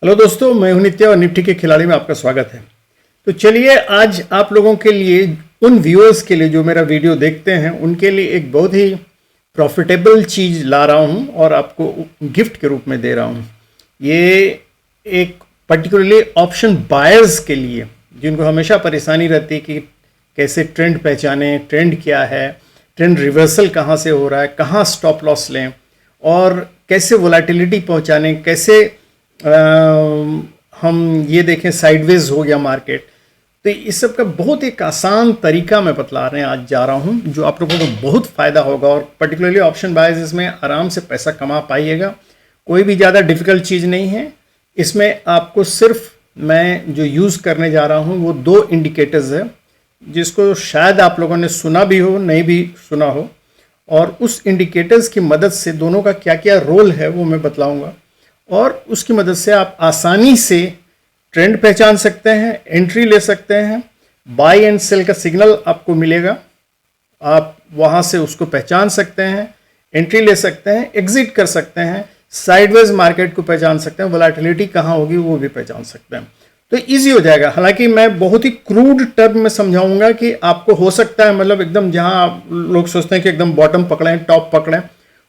Hello दोस्तों, मैं हूं नित्य और निफ्टी के खिलाड़ी में आपका स्वागत है। तो चलिए आज आप लोगों के लिए, उन व्यूअर्स के लिए जो मेरा वीडियो देखते हैं, उनके लिए एक बहुत ही प्रॉफिटेबल चीज़ ला रहा हूं और आपको गिफ्ट के रूप में दे रहा हूं। ये एक पर्टिकुलरली ऑप्शन बायर्स के लिए, जिनको हमेशा परेशानी रहती है कि कैसे ट्रेंड पहचानें, ट्रेंड क्या है, ट्रेंड रिवर्सल कहाँ से हो रहा है, कहाँ स्टॉप लॉस लें और कैसे वोलेटिलिटी पहुँचाने, कैसे हम ये देखें साइडवेज हो गया मार्केट। तो इस सब का बहुत एक आसान तरीका मैं बतला रहे हैं आज जा रहा हूं, जो आप लोगों को बहुत फ़ायदा होगा और पर्टिकुलरली ऑप्शन बायर्स इसमें आराम से पैसा कमा पाइएगा। कोई भी ज़्यादा डिफ़िकल्ट चीज़ नहीं है। इसमें आपको सिर्फ मैं जो यूज़ करने जा रहा हूं वो दो इंडिकेटर्स है, जिसको शायद आप लोगों ने सुना भी हो, नहीं भी सुना हो, और उस इंडिकेटर्स की मदद से दोनों का क्या क्या रोल है वो मैं बतलाऊँगा और उसकी मदद से आप आसानी से ट्रेंड पहचान सकते हैं, एंट्री ले सकते हैं, बाय एंड सेल का सिग्नल आपको मिलेगा, आप वहाँ से उसको पहचान सकते हैं, एंट्री ले सकते हैं, एग्जिट कर सकते हैं, साइडवेज मार्केट को पहचान सकते हैं, वोलेटिलिटी कहाँ होगी वो भी पहचान सकते हैं। तो ईजी हो जाएगा। हालांकि मैं बहुत ही क्रूड टर्म में समझाऊंगा कि आपको हो सकता है, मतलब एकदम जहाँ आप लोग सोचते हैं कि एकदम बॉटम पकड़ें, टॉप पकड़ें,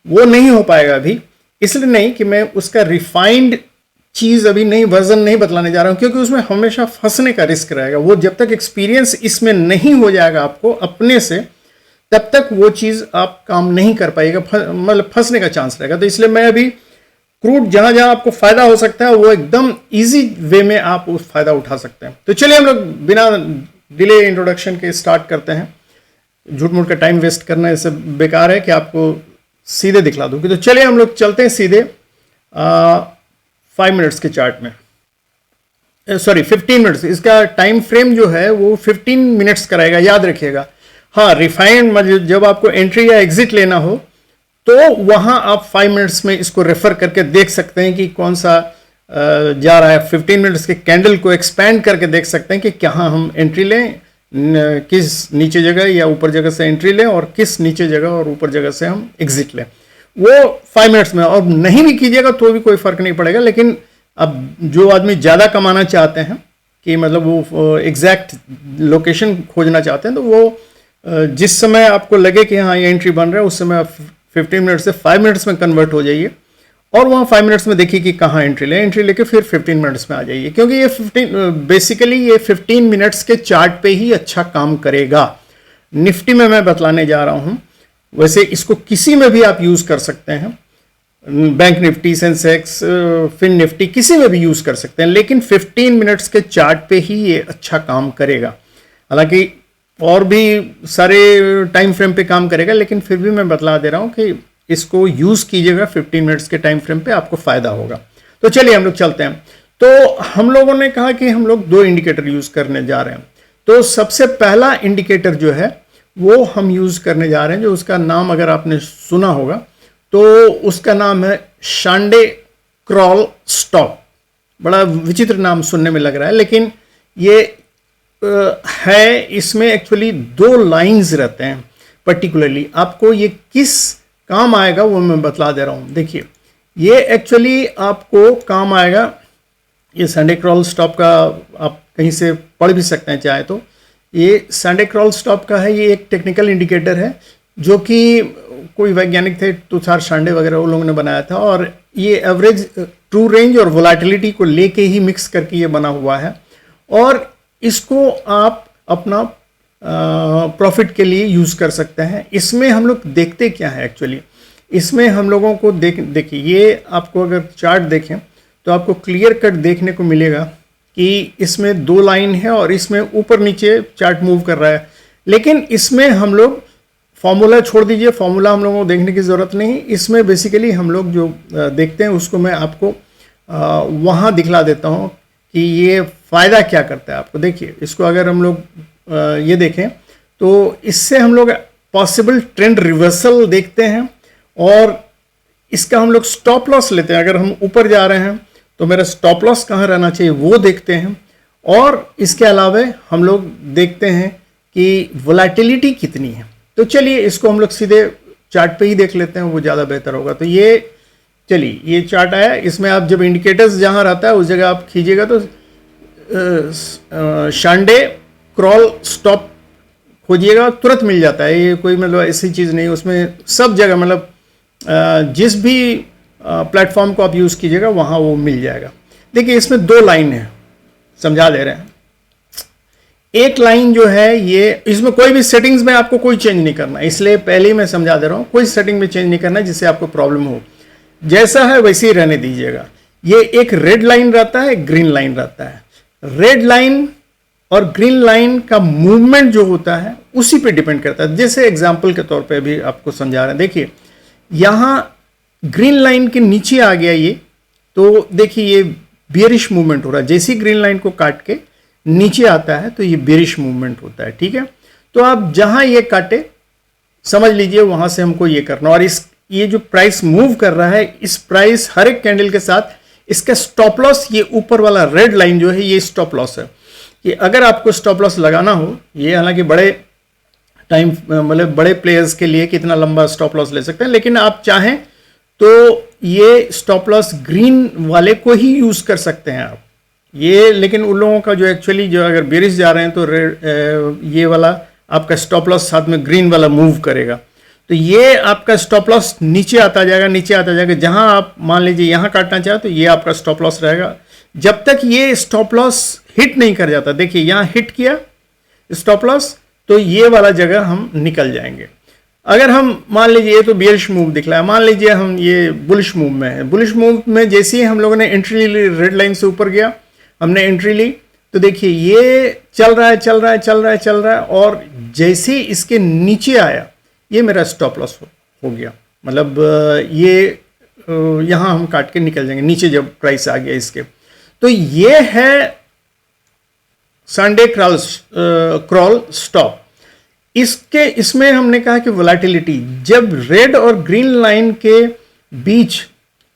वो नहीं हो पाएगा अभी। इसलिए नहीं कि मैं उसका रिफाइंड चीज़ अभी नहीं, वर्जन नहीं बतलाने जा रहा हूँ, क्योंकि उसमें हमेशा फंसने का रिस्क रहेगा। वो जब तक एक्सपीरियंस इसमें नहीं हो जाएगा आपको अपने से, तब तक वो चीज़ आप काम नहीं कर पाएगा, मतलब फंसने का चांस रहेगा। तो इसलिए मैं अभी क्रूड जहाँ जहाँ आपको फ़ायदा हो सकता है वो एकदम ईजी वे में आप उस फ़ायदा उठा सकते हैं। तो चलिए हम लोग बिना डिले इंट्रोडक्शन के स्टार्ट करते हैं। झूठ मूठ का टाइम वेस्ट करना इससे बेकार है कि आपको सीधे दिखला दूंगी। तो चलिए हम लोग चलते हैं सीधे 5 मिनट्स के चार्ट में, सॉरी 15 मिनट्स। इसका टाइम फ्रेम जो है वो 15 मिनट्स कराएगा, याद रखिएगा। हाँ, रिफाइंड मतलब जब आपको एंट्री या एग्जिट लेना हो तो वहाँ आप 5 मिनट्स में इसको रेफर करके देख सकते हैं कि कौन सा जा रहा है। 15 मिनट्स के कैंडल को एक्सपैंड करके देख सकते हैं कि कहाँ हम एंट्री लें, किस नीचे जगह या ऊपर जगह से एंट्री लें और किस नीचे जगह और ऊपर जगह से हम एग्जिट लें। वो 5 मिनट्स में, और नहीं भी कीजिएगा तो भी कोई फ़र्क नहीं पड़ेगा। लेकिन अब जो आदमी ज़्यादा कमाना चाहते हैं कि मतलब वो एग्जैक्ट लोकेशन खोजना चाहते हैं, तो वो जिस समय आपको लगे कि हाँ ये एंट्री बन रहा है, उस समय आप 15 मिनट से 5 मिनट्स में कन्वर्ट हो जाइए और वहाँ 5 मिनट्स में देखिए कि कहाँ एंट्री लें, एंट्री लेके फिर 15 मिनट्स में आ जाइए। क्योंकि ये बेसिकली ये 15 मिनट्स के चार्ट पे ही अच्छा काम करेगा। निफ्टी में मैं बतलाने जा रहा हूँ, वैसे इसको किसी में भी आप यूज़ कर सकते हैं, बैंक निफ्टी, सेंसेक्स, फिन निफ्टी, किसी में भी यूज़ कर सकते हैं, लेकिन 15 मिनट्स के चार्ट पे ही ये अच्छा काम करेगा। हालांकि और भी सारे टाइम फ्रेम पे काम करेगा, लेकिन फिर भी मैं बतला दे रहा हूँ कि इसको यूज़ कीजिएगा 15 मिनट्स के टाइम फ्रेम पे, आपको फ़ायदा होगा। तो चलिए हम लोग चलते हैं। तो हम लोगों ने कहा कि हम लोग दो इंडिकेटर यूज़ करने जा रहे हैं। तो सबसे पहला इंडिकेटर जो है वो हम यूज़ करने जा रहे हैं, जो उसका नाम अगर आपने सुना होगा तो उसका नाम है शांडे क्रॉल स्टॉप। बड़ा विचित्र नाम सुनने में लग रहा है, लेकिन ये है, इसमें एक्चुअली 2 लाइंस रहते हैं। पर्टिकुलरली आपको ये किस काम आएगा वो मैं बतला दे रहा हूँ। देखिए, ये एक्चुअली आपको काम आएगा, ये संडे क्रॉल स्टॉप का आप कहीं से पढ़ भी सकते हैं चाहे तो। ये संडे क्रॉल स्टॉप का है, ये एक टेक्निकल इंडिकेटर है जो कि कोई वैज्ञानिक थे, तुषार शांडे वगैरह, वो लोगों ने बनाया था, और ये एवरेज, ट्रू रेंज और वोलेटिलिटी को लेके ही मिक्स करके ये बना हुआ है। और इसको आप अपना प्रॉफिट के लिए यूज़ कर सकते हैं। इसमें हम लोग देखते क्या है एक्चुअली, इसमें हम लोगों को देखिए, ये आपको अगर चार्ट देखें तो आपको क्लियर कट देखने को मिलेगा कि इसमें 2 लाइन है और इसमें ऊपर नीचे चार्ट मूव कर रहा है। लेकिन इसमें हम लोग फॉर्मूला छोड़ दीजिए, फॉर्मूला हम लोगों को देखने की ज़रूरत नहीं। इसमें बेसिकली हम लोग जो देखते हैं उसको मैं आपको वहाँ दिखला देता हूँ कि ये फ़ायदा क्या करता है आपको। देखिए, इसको अगर हम लोग ये देखें तो इससे हम लोग पॉसिबल ट्रेंड रिवर्सल देखते हैं और इसका हम लोग स्टॉप लॉस लेते हैं। अगर हम ऊपर जा रहे हैं तो मेरा स्टॉप लॉस कहाँ रहना चाहिए वो देखते हैं, और इसके अलावा हम लोग देखते हैं कि वोलेटिलिटी कितनी है। तो चलिए इसको हम लोग सीधे चार्ट पे ही देख लेते हैं, वो ज़्यादा बेहतर होगा। तो ये चलिए ये चार्ट आया, इसमें आप जब इंडिकेटर्स जहां रहता है उस जगह आप खींचेगा तो शांडे क्रॉल स्टॉप खोजिएगा, तुरंत मिल जाता है। ये कोई मतलब ऐसी चीज़ नहीं, उसमें सब जगह मतलब जिस भी प्लेटफॉर्म को आप यूज़ कीजिएगा वहाँ वो मिल जाएगा। देखिए इसमें दो लाइन है, समझा दे रहे हैं। एक लाइन जो है ये, इसमें कोई भी सेटिंग्स में आपको कोई चेंज नहीं करना, इसलिए पहले ही मैं समझा दे रहा हूँ, कोई सेटिंग में चेंज नहीं करना जिससे आपको प्रॉब्लम हो। जैसा है वैसे ही रहने दीजिएगा। ये एक रेड लाइन रहता है, एक ग्रीन लाइन रहता है। रेड लाइन और ग्रीन लाइन का मूवमेंट जो होता है उसी पे डिपेंड करता है। जैसे एग्जांपल के तौर पे भी आपको समझा रहे हैं। देखिए यहाँ ग्रीन लाइन के नीचे आ गया ये, तो देखिए ये बेयरिश मूवमेंट हो रहा है। जैसे ही ग्रीन लाइन को काट के नीचे आता है तो ये बेयरिश मूवमेंट होता है, ठीक है। तो आप जहां ये काटे समझ लीजिए वहां से हमको ये करना। और ये जो प्राइस मूव कर रहा है, इस प्राइस हर एक कैंडल के साथ इसका स्टॉप लॉस, ये ऊपर वाला रेड लाइन जो है ये स्टॉप लॉस है। कि अगर आपको स्टॉप लॉस लगाना हो, ये हालांकि बड़े टाइम मतलब बड़े प्लेयर्स के लिए कितना लंबा स्टॉप लॉस ले सकते हैं, लेकिन आप चाहें तो ये स्टॉप लॉस ग्रीन वाले को ही यूज कर सकते हैं आप ये। लेकिन उन लोगों का जो एक्चुअली जो अगर बेरिश जा रहे हैं तो ये वाला आपका स्टॉप लॉस साथ में ग्रीन वाला मूव करेगा, तो ये आपका स्टॉप लॉस नीचे आता जाएगा, नीचे आता जाएगा। जहां आप मान लीजिए यहां काटना चाहे तो ये आपका स्टॉप लॉस रहेगा, जब तक ये स्टॉप लॉस हिट नहीं कर जाता। देखिए यहां हिट किया स्टॉप लॉस तो ये वाला जगह हम निकल जाएंगे। अगर हम मान लीजिए ये तो बेयरिश मूव दिख रहा है, मान लीजिए हम ये बुलिश मूव में है। बुलिश मूव में जैसे ही हम लोगों ने एंट्री ली, रेड लाइन से ऊपर गया, हमने एंट्री ली, तो देखिए ये चल रहा है चल रहा है चल रहा है चल रहा है, और जैसे ही इसके नीचे आया ये मेरा स्टॉप लॉस हो गया। मतलब ये यहाँ हम काट के निकल जाएंगे नीचे जब प्राइस आ गया इसके। तो ये है संडे क्रॉल स्टॉप। इसमें हमने कहा कि वोलेटिलिटी, जब रेड और ग्रीन लाइन के बीच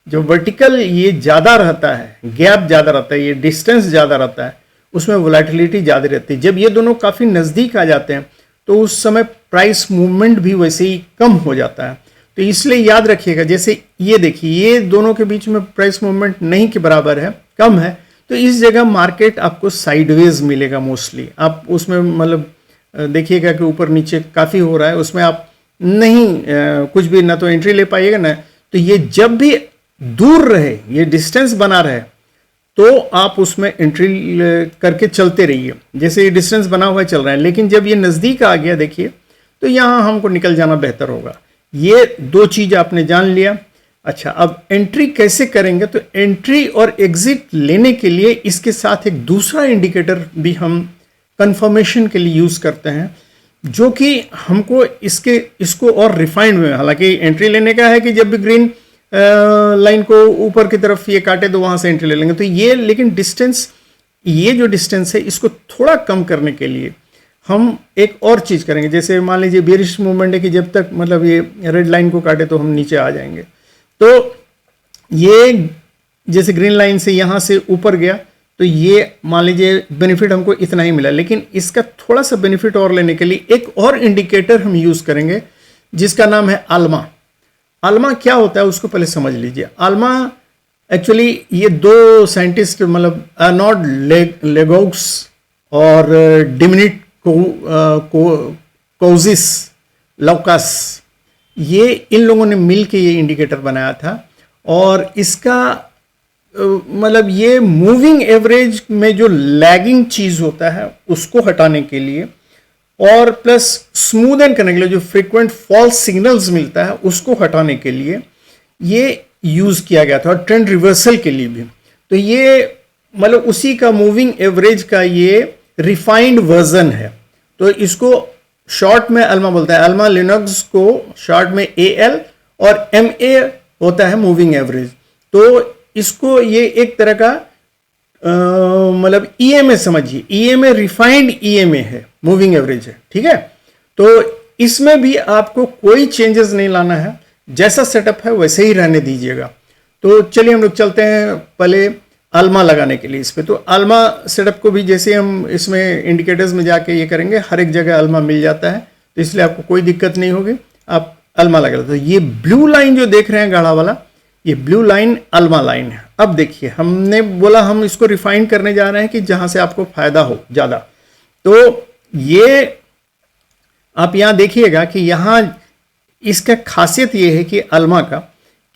जो वर्टिकल ये ज़्यादा रहता है, गैप ज़्यादा रहता है, ये डिस्टेंस ज़्यादा रहता है, उसमें वोलेटिलिटी ज़्यादा रहती है। जब ये दोनों काफ़ी नज़दीक आ जाते हैं तो उस समय प्राइस मूवमेंट भी वैसे ही कम हो जाता है। तो इसलिए याद रखिएगा, जैसे ये देखिए ये दोनों के बीच में प्राइस मूवमेंट नहीं के बराबर है, कम है, तो इस जगह मार्केट आपको साइडवेज मिलेगा मोस्टली। आप उसमें मतलब देखिएगा कि ऊपर नीचे काफ़ी हो रहा है, उसमें आप नहीं कुछ भी ना तो एंट्री ले पाइएगा ना। तो ये जब भी दूर रहे, ये डिस्टेंस बना रहे, तो आप उसमें एंट्री करके चलते रहिए। जैसे ये डिस्टेंस बना हुआ चल रहा है, लेकिन जब ये नज़दीक आ गया देखिए तो यहाँ हमको निकल जाना बेहतर होगा। ये दो चीज़ आपने जान लिया। अच्छा, अब एंट्री कैसे करेंगे? तो एंट्री और एग्जिट लेने के लिए इसके साथ एक दूसरा इंडिकेटर भी हम कंफर्मेशन के लिए यूज़ करते हैं, जो कि हमको इसको और रिफाइंड में, हालांकि एंट्री लेने का है कि जब भी ग्रीन लाइन को ऊपर की तरफ ये काटे तो वहाँ से एंट्री ले लेंगे। तो ये, लेकिन डिस्टेंस, ये जो डिस्टेंस है इसको थोड़ा कम करने के लिए हम एक और चीज़ करेंगे। जैसे मान लीजिए बेयरिश मूवमेंट है कि जब तक मतलब ये रेड लाइन को काटे तो हम नीचे आ जाएंगे। तो ये जैसे ग्रीन लाइन से यहाँ से ऊपर गया तो ये मान लीजिए बेनिफिट हमको इतना ही मिला, लेकिन इसका थोड़ा सा बेनिफिट और लेने के लिए एक और इंडिकेटर हम यूज़ करेंगे जिसका नाम है आल्मा। आल्मा क्या होता है उसको पहले समझ लीजिए। आल्मा एक्चुअली ये दो साइंटिस्ट मतलब अर्नोल्ड लेगौक्स और डिमिनिट कोजिस लौकास, ये इन लोगों ने मिल के ये इंडिकेटर बनाया था। और इसका मतलब ये मूविंग एवरेज में जो लैगिंग चीज़ होता है उसको हटाने के लिए और प्लस स्मूदन करने के लिए जो फ्रीक्वेंट फॉल्स सिग्नल्स मिलता है उसको हटाने के लिए ये यूज़ किया गया था, और ट्रेंड रिवर्सल के लिए भी। तो ये मतलब उसी का मूविंग एवरेज का ये रिफाइंड वर्जन है। तो इसको शॉर्ट में अल्मा बोलता है। अल्मा लिनक्स को शॉर्ट में AL और MA होता है मूविंग एवरेज। तो इसको ये एक तरह का मतलब EMA समझिए, EMA रिफाइंड EMA है, मूविंग एवरेज है, ठीक है। तो इसमें भी आपको कोई चेंजेस नहीं लाना है, जैसा सेटअप है वैसे ही रहने दीजिएगा। तो चलिए हम लोग चलते हैं पहले आल्मा लगाने के लिए इस पे। तो आल्मा सेटअप को भी जैसे हम इसमें इंडिकेटर्स में जाके ये करेंगे, हर एक जगह आल्मा मिल जाता है, तो इसलिए आपको कोई दिक्कत नहीं होगी, आप आल्मा लगा लेते। तो ये ब्लू लाइन जो देख रहे हैं गाढ़ा वाला, ये ब्लू लाइन अल्मा लाइन है। अब देखिए, हमने बोला हम इसको रिफाइन करने जा रहे हैं कि जहां से आपको फायदा हो ज़्यादा। तो ये आप यहां देखिएगा कि यहां इसका खासियत ये है कि अल्मा का,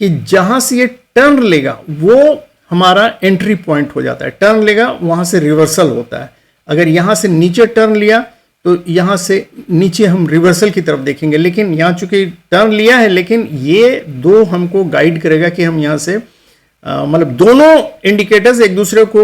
कि जहां से ये टर्न लेगा वो हमारा एंट्री पॉइंट हो जाता है। टर्न लेगा वहां से रिवर्सल होता है। अगर यहां से नीचे टर्न लिया तो यहां से नीचे हम रिवर्सल की तरफ देखेंगे, लेकिन यहां चूंकि टर्न लिया है, लेकिन ये दो हमको गाइड करेगा कि हम यहां से मतलब दोनों इंडिकेटर्स एक दूसरे को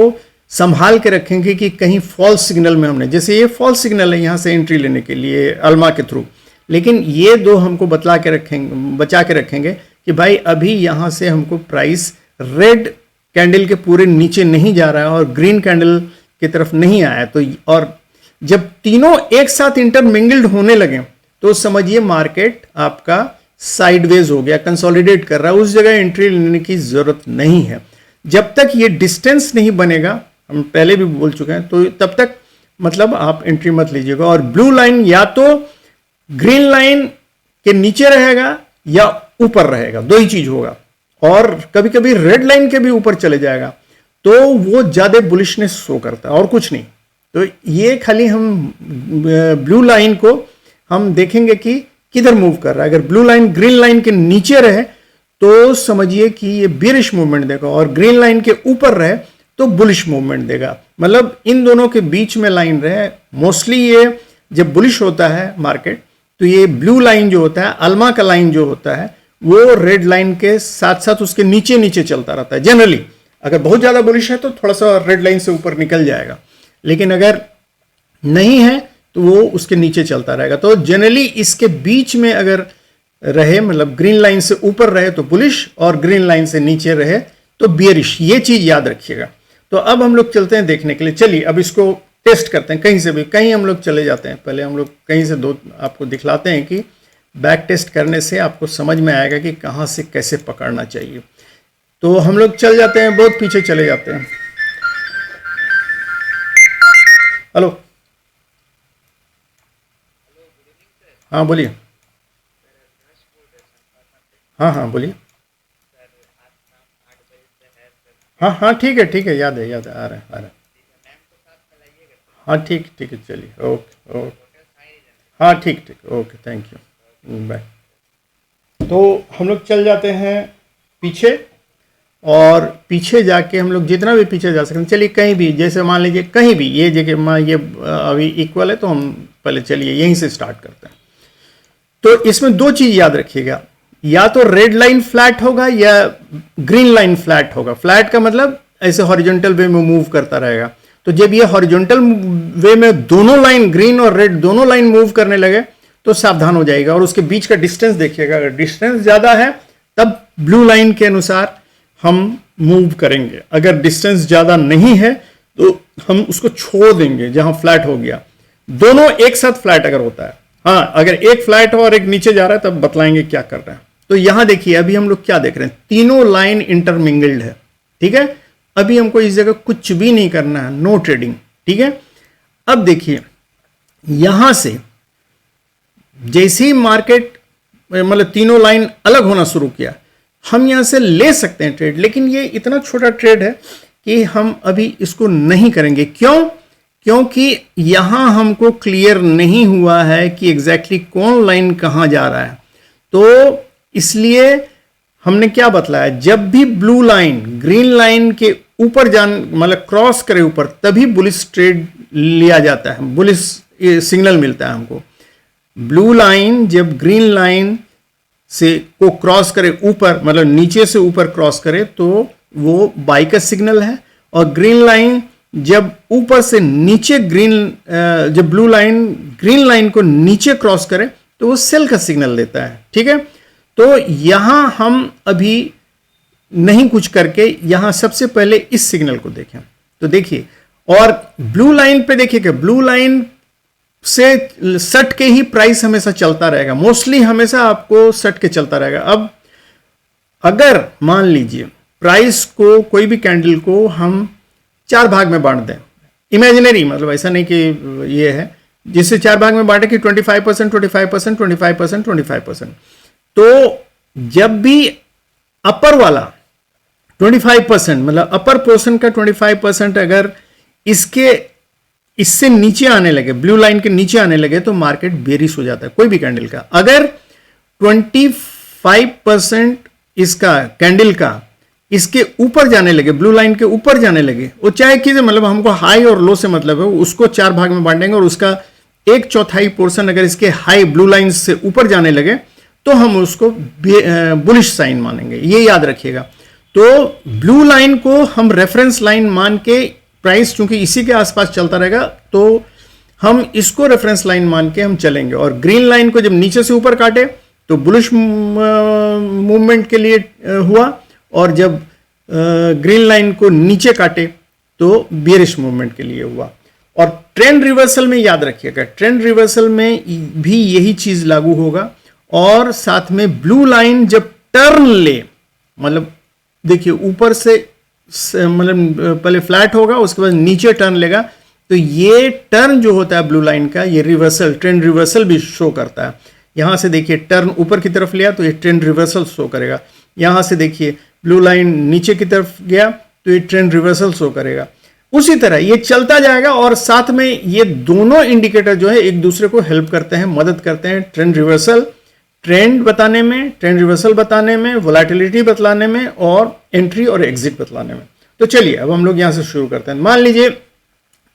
संभाल के रखेंगे कि कहीं फॉल्स सिग्नल में हमने, जैसे ये फॉल्स सिग्नल है यहां से एंट्री लेने के लिए अल्मा के थ्रू, लेकिन ये दो हमको बचा के रखेंगे कि भाई अभी यहां से हमको प्राइस रेड कैंडल के पूरे नीचे नहीं जा रहा है और ग्रीन कैंडल की तरफ नहीं आया। तो और जब तीनों एक साथ इंटरमिंगल्ड होने लगे तो समझिए मार्केट आपका साइडवेज हो गया, कंसोलिडेट कर रहा है, उस जगह एंट्री लेने की जरूरत नहीं है। जब तक ये डिस्टेंस नहीं बनेगा, हम पहले भी बोल चुके हैं, तो तब तक मतलब आप एंट्री मत लीजिएगा। और ब्लू लाइन या तो ग्रीन लाइन के नीचे रहेगा या ऊपर रहेगा, दो ही चीज होगा। और कभी कभी रेड लाइन के भी ऊपर चले जाएगा तो वो ज्यादा बुलिशनेस शो करता है और कुछ नहीं। तो ये खाली हम ब्लू लाइन को हम देखेंगे कि किधर मूव कर रहा है। अगर ब्लू लाइन ग्रीन लाइन के नीचे रहे तो समझिए कि ये बेरिश मूवमेंट देगा, और ग्रीन लाइन के ऊपर रहे तो बुलिश मूवमेंट देगा। मतलब इन दोनों के बीच में लाइन रहे। मोस्टली ये जब बुलिश होता है मार्केट तो ये ब्लू लाइन जो होता है, अल्मा का लाइन जो होता है, वो रेड लाइन के साथ साथ उसके नीचे नीचे चलता रहता है जनरली। अगर बहुत ज्यादा बुलिश है तो थोड़ा सा रेड लाइन से ऊपर निकल जाएगा, लेकिन अगर नहीं है तो वो उसके नीचे चलता रहेगा। तो जनरली इसके बीच में अगर रहे, मतलब ग्रीन लाइन से ऊपर रहे तो बुलिश और ग्रीन लाइन से नीचे रहे तो बियरिश, ये चीज याद रखिएगा। तो अब हम लोग चलते हैं देखने के लिए। चलिए अब इसको टेस्ट करते हैं, कहीं से भी, कहीं हम लोग चले जाते हैं। पहले हम लोग कहीं से दो आपको दिखलाते हैं कि बैक टेस्ट करने से आपको समझ में आएगा कि कहां से कैसे पकड़ना चाहिए। तो हम लोग चल जाते हैं, बहुत पीछे चले जाते हैं। हेलो, हाँ बोलिए। हाँ हाँ बोलिए। हाँ हाँ ठीक है, याद है, आ रहा है। हाँ ठीक है, चलिए, ओके ओके, हाँ ठीक, ओके, थैंक यू, बाय। तो हम लोग चल जाते हैं पीछे, और पीछे जाके हम लोग जितना भी पीछे जा सकते हैं, चलिए कहीं भी, जैसे मान लीजिए कहीं भी, ये जगह मान ये अभी इक्वल है तो हम पहले चलिए यहीं से स्टार्ट करते हैं। तो इसमें दो चीज याद रखिएगा, या तो रेड लाइन फ्लैट होगा या ग्रीन लाइन फ्लैट होगा। फ्लैट का मतलब ऐसे हॉरिजॉन्टल वे में मूव करता रहेगा। तो जब ये हॉरिजॉन्टल वे में दोनों लाइन ग्रीन और रेड दोनों लाइन मूव करने लगे तो सावधान हो जाएगा। और उसके बीच का डिस्टेंस देखिएगा, अगर डिस्टेंस ज्यादा है तब ब्लू लाइन के अनुसार हम मूव करेंगे। अगर डिस्टेंस ज्यादा नहीं है तो हम उसको छोड़ देंगे जहां फ्लैट हो गया। दोनों एक साथ फ्लैट अगर होता है, हाँ अगर एक फ्लैट हो और एक नीचे जा रहा है तब बतलाएंगे क्या कर रहे हैं। तो यहां देखिए अभी हम लोग क्या देख रहे हैं, तीनों लाइन इंटरमिंगल्ड है, ठीक है। अभी हमको इस जगह कुछ भी नहीं करना है, नो ट्रेडिंग, ठीक है। अब देखिए यहां से जैसे ही मार्केट मतलब तीनों लाइन अलग होना शुरू किया, हम यहां से ले सकते हैं ट्रेड, लेकिन ये इतना छोटा ट्रेड है कि हम अभी इसको नहीं करेंगे। क्योंकि यहां हमको क्लियर नहीं हुआ है कि एग्जैक्टली कौन लाइन कहां जा रहा है। तो इसलिए हमने क्या बतलाया, जब भी ब्लू लाइन ग्रीन लाइन के ऊपर मतलब क्रॉस करे ऊपर, तभी बुलिश ट्रेड लिया जाता है, बुलिश सिग्नल मिलता है हमको। ब्लू लाइन जब ग्रीन लाइन से को क्रॉस करे ऊपर, मतलब नीचे से ऊपर क्रॉस करे तो वो बाई का सिग्नल है। और ग्रीन लाइन जब ऊपर से नीचे जब ब्लू लाइन ग्रीन लाइन को नीचे क्रॉस करे तो वो सेल का सिग्नल देता है, ठीक है। तो यहां हम अभी नहीं कुछ करके यहां सबसे पहले इस सिग्नल को देखें। तो देखिए, और ब्लू लाइन पे देखिए कि ब्लू लाइन से सट के ही प्राइस हमेशा चलता रहेगा, मोस्टली हमेशा आपको सट के चलता रहेगा। अब अगर मान लीजिए प्राइस को, कोई भी कैंडल को हम 4 भाग में बांट दें, इमेजिनरी, मतलब ऐसा नहीं कि ये है, जिससे 4 भाग में बांटे कि 25%, 25%, 25%, 25%, तो जब भी अपर वाला 25%, मतलब अपर पोर्शन का 25% अगर इससे नीचे आने लगे, ब्लू लाइन के नीचे आने लगे, तो मार्केट बेरिश हो जाता है कोई भी कैंडल का। अगर 25% इसका कैंडल का इसके ऊपर जाने लगे, ब्लू लाइन के ऊपर जाने लगे, वो चाहे कि मतलब हमको हाई और लो से मतलब है, उसको 4 भाग में बांटेंगे और उसका 1/4 पोर्शन अगर इसके हाई ब्लू लाइन से ऊपर जाने लगे तो हम उसको बुलिश साइन मानेंगे, ये याद रखिएगा। तो ब्लू लाइन को हम रेफरेंस लाइन मान के, प्राइस चूंकि इसी के आसपास चलता रहेगा तो हम इसको रेफरेंस लाइन मान के हम चलेंगे। और ग्रीन लाइन को जब नीचे से ऊपर काटे तो बुलिश मूवमेंट के लिए हुआ, और जब ग्रीन लाइन को नीचे काटे तो बेरिश मूवमेंट के लिए हुआ। और ट्रेंड रिवर्सल में याद रखिएगा, ट्रेंड रिवर्सल में भी यही चीज लागू होगा। और साथ में ब्लू लाइन जब टर्न ले, मतलब देखिए ऊपर से मतलब पहले फ्लैट होगा, उसके बाद नीचे टर्न लेगा, तो ये टर्न जो होता है ब्लू लाइन का, ये रिवर्सल, ट्रेंड रिवर्सल भी शो करता है। यहां से देखिए टर्न ऊपर की तरफ लिया तो ये ट्रेंड रिवर्सल शो करेगा। यहां से देखिए ब्लू लाइन नीचे की तरफ गया तो ये ट्रेंड रिवर्सल शो करेगा। उसी तरह ये चलता जाएगा। और साथ में ये दोनों इंडिकेटर जो है एक दूसरे को हेल्प करते हैं, मदद करते हैं ट्रेंड रिवर्सल, ट्रेंड बताने में, ट्रेंड रिवर्सल बताने में, वोलेटिलिटी बतलाने में, और एंट्री और एग्जिट बतलाने में। तो चलिए अब हम लोग यहां से शुरू करते हैं। मान लीजिए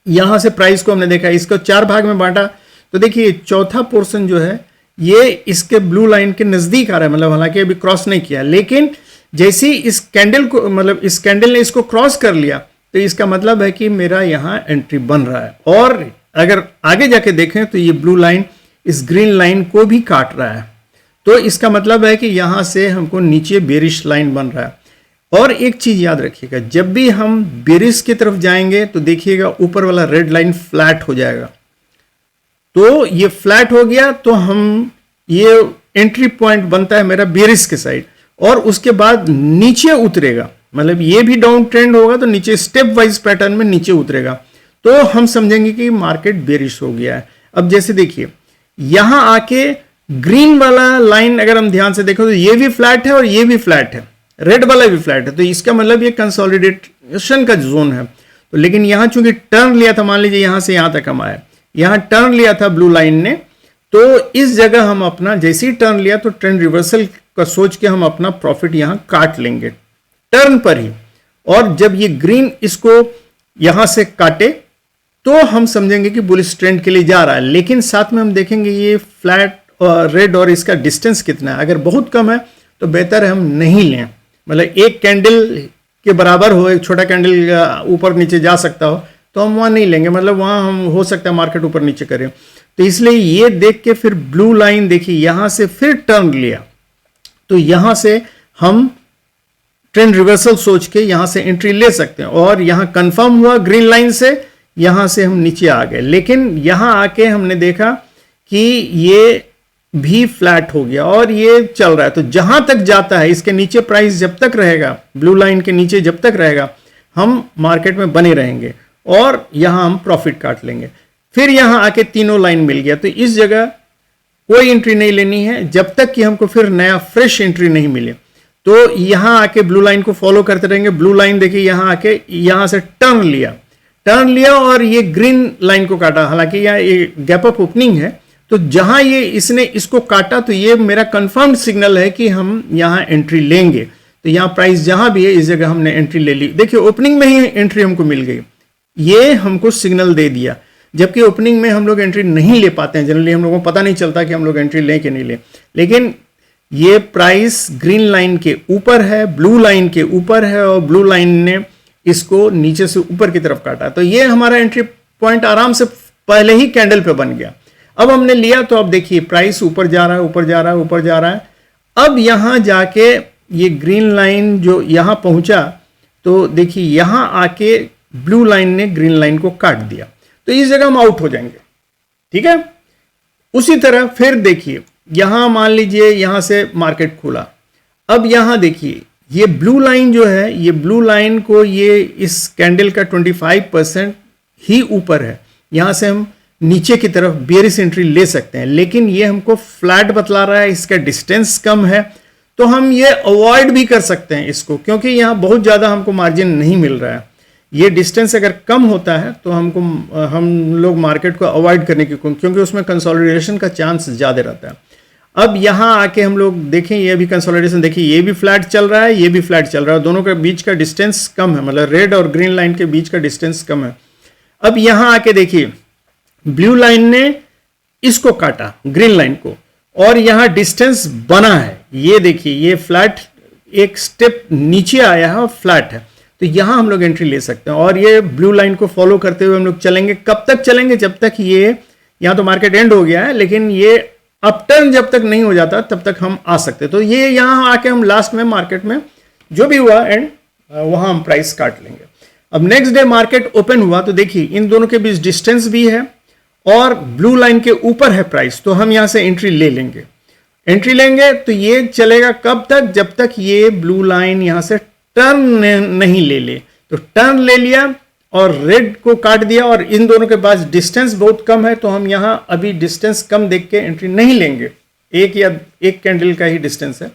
यहां से प्राइस को हमने देखा, इसको 4 भाग में बांटा, तो देखिए चौथा पोर्शन जो है ये इसके ब्लू लाइन के नजदीक आ रहा है, मतलब हालांकि अभी क्रॉस नहीं किया, लेकिन जैसे ही इस कैंडल को, मतलब इस कैंडल ने इसको क्रॉस कर लिया, तो इसका मतलब है कि मेरा यहां एंट्री बन रहा है। और अगर आगे जाके देखें तो ये ब्लू लाइन इस ग्रीन लाइन को भी काट रहा है, तो इसका मतलब है कि यहां से हमको नीचे बेरिश लाइन बन रहा है। और एक चीज याद रखिएगा, जब भी हम बेरिश की तरफ जाएंगे तो देखिएगा ऊपर वाला रेड लाइन फ्लैट हो जाएगा। तो ये फ्लैट हो गया तो हम, ये एंट्री पॉइंट बनता है मेरा बेरिश के साइड, और उसके बाद नीचे उतरेगा, मतलब ये भी डाउन ट्रेंड होगा तो नीचे स्टेप वाइज पैटर्न में नीचे उतरेगा, तो हम समझेंगे कि मार्केट बेरिश हो गया है। अब जैसे देखिए यहां आके ग्रीन वाला लाइन अगर हम ध्यान से देखो तो ये भी फ्लैट है और ये भी फ्लैट है, रेड वाला भी फ्लैट है, तो इसका मतलब ये कंसोलिडेशन का जोन है। तो लेकिन यहां चूंकि टर्न लिया था, मान लीजिए यहां से यहां तक हम आए, यहां टर्न लिया था ब्लू लाइन ने, तो इस जगह हम अपना जैसे ही टर्न लिया तो ट्रेंड रिवर्सल का सोच के हम अपना प्रॉफिट यहां काट लेंगे टर्न पर ही। और जब ये ग्रीन इसको यहां से काटे तो हम समझेंगे कि बुलिश ट्रेंड के लिए जा रहा है। लेकिन साथ में हम देखेंगे ये फ्लैट और रेड और इसका डिस्टेंस कितना है, अगर बहुत कम है तो बेहतर है हम नहीं लें, मतलब एक कैंडल के बराबर हो, एक छोटा कैंडल ऊपर नीचे जा सकता हो तो हम वहां नहीं लेंगे, मतलब वहां हम हो सकता है मार्केट ऊपर नीचे करें। तो इसलिए ये देख के फिर ब्लू लाइन देखिए यहां से फिर टर्न लिया, तो यहां से हम ट्रेंड रिवर्सल सोच के यहां से एंट्री ले सकते हैं। और यहां कंफर्म हुआ ग्रीन लाइन से, यहां से हम नीचे आ गए, लेकिन यहां आके हमने देखा कि ये भी फ्लैट हो गया और ये चल रहा है। तो जहां तक जाता है इसके नीचे प्राइस जब तक रहेगा, ब्लू लाइन के नीचे जब तक रहेगा, हम मार्केट में बने रहेंगे और यहां हम प्रॉफिट काट लेंगे। फिर यहां आके तीनों लाइन मिल गया, तो इस जगह कोई एंट्री नहीं लेनी है जब तक कि हमको फिर नया फ्रेश एंट्री नहीं मिले। तो यहां आके ब्लू लाइन को फॉलो करते रहेंगे। ब्लू लाइन देखिए यहां आके यहां से टर्न लिया और ये ग्रीन लाइन को काटा, हालांकि यहाँ ये गैप अप ओपनिंग है, तो जहां ये इसने इसको काटा तो ये मेरा कंफर्म्ड सिग्नल है कि हम यहां एंट्री लेंगे। तो यहां प्राइस जहां भी है इस जगह हमने एंट्री ले ली। देखिए ओपनिंग में ही एंट्री हमको मिल गई, ये हमको सिग्नल दे दिया, जबकि ओपनिंग में हम लोग एंट्री नहीं ले पाते हैं। जनरली हम लोगों को पता नहीं चलता कि हम लोग एंट्री लें कि नहीं लें, लेकिन ये प्राइस ग्रीन लाइन के ऊपर है, ब्लू लाइन के ऊपर है, और ब्लू लाइन ने इसको नीचे से ऊपर की तरफ काटा, तो ये हमारा एंट्री पॉइंट आराम से पहले ही कैंडल पे बन गया। अब हमने लिया तो अब देखिए प्राइस ऊपर जा रहा है, ऊपर जा रहा है, ऊपर जा रहा है। अब यहां जाके ये ग्रीन लाइन जो यहां पहुंचा, तो देखिए यहां आके ब्लू लाइन ने ग्रीन लाइन को काट दिया, तो इस जगह हम आउट हो जाएंगे, ठीक है। उसी तरह फिर देखिए यहां मान लीजिए यहां से मार्केट खुला, अब यहां देखिए ये ब्लू लाइन जो है, ये ब्लू लाइन को ये इस कैंडल का 25% ही ऊपर है, यहां से हम नीचे की तरफ बेरिश एंट्री ले सकते हैं, लेकिन ये हमको फ्लैट बतला रहा है, इसका डिस्टेंस कम है, तो हम ये अवॉइड भी कर सकते हैं इसको, क्योंकि यहाँ बहुत ज़्यादा हमको मार्जिन नहीं मिल रहा है। ये डिस्टेंस अगर कम होता है तो हम लोग मार्केट को अवॉइड करने की, क्योंकि उसमें कंसोलिडेशन का चांस ज़्यादा रहता है। अब यहाँ आके हम लोग देखें, ये भी कंसोलिडेशन, देखिए ये भी फ्लैट चल रहा है, ये भी फ्लैट चल रहा है, दोनों के बीच का डिस्टेंस कम है, मतलब रेड और ग्रीन लाइन के बीच का डिस्टेंस कम है। अब यहाँ आके देखिए ब्लू लाइन ने इसको काटा, ग्रीन लाइन को, और यहाँ डिस्टेंस बना है, ये देखिए ये फ्लैट एक स्टेप नीचे आया है और फ्लैट है, तो यहाँ हम लोग एंट्री ले सकते हैं। और ये ब्लू लाइन को फॉलो करते हुए हम लोग चलेंगे। कब तक चलेंगे? जब तक ये, यहाँ तो मार्केट एंड हो गया है, लेकिन ये अपटर्न जब तक नहीं हो जाता तब तक हम आ सकते। तो ये यहाँ आके हम लास्ट में मार्केट में जो भी हुआ एंड वहाँ हम प्राइस काट लेंगे। अब नेक्स्ट डे मार्केट ओपन हुआ तो देखिए इन दोनों के बीच डिस्टेंस भी है और ब्लू लाइन के ऊपर है प्राइस, तो हम यहाँ से एंट्री ले लेंगे। एंट्री लेंगे तो ये चलेगा कब तक? जब तक ये ब्लू लाइन यहाँ से टर्न नहीं ले ले। तो टर्न ले लिया और रेड को काट दिया और इन दोनों के पास डिस्टेंस बहुत कम है, तो हम यहाँ अभी डिस्टेंस कम देख के एंट्री नहीं लेंगे, एक या एक कैंडल का ही डिस्टेंस है।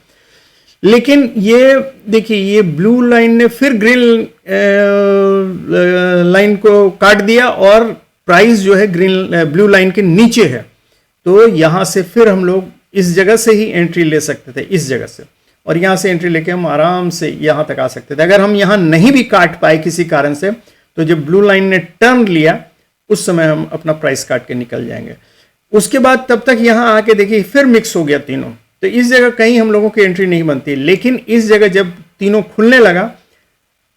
लेकिन ये देखिए ये ब्लू लाइन ने फिर ग्रीन लाइन को काट दिया और प्राइस जो है ब्लू लाइन के नीचे है, तो यहाँ से फिर हम लोग इस जगह से ही एंट्री ले सकते थे, इस जगह से, और यहाँ से एंट्री लेके हम आराम से यहाँ तक आ सकते थे। अगर हम यहाँ नहीं भी काट पाए किसी कारण से, तो जब ब्लू लाइन ने टर्न लिया उस समय हम अपना प्राइस काट के निकल जाएंगे। उसके बाद तब तक यहाँ आके देखिए फिर मिक्स हो गया तीनों, तो इस जगह कहीं हम लोगों की एंट्री नहीं बनती। लेकिन इस जगह जब तीनों खुलने लगा,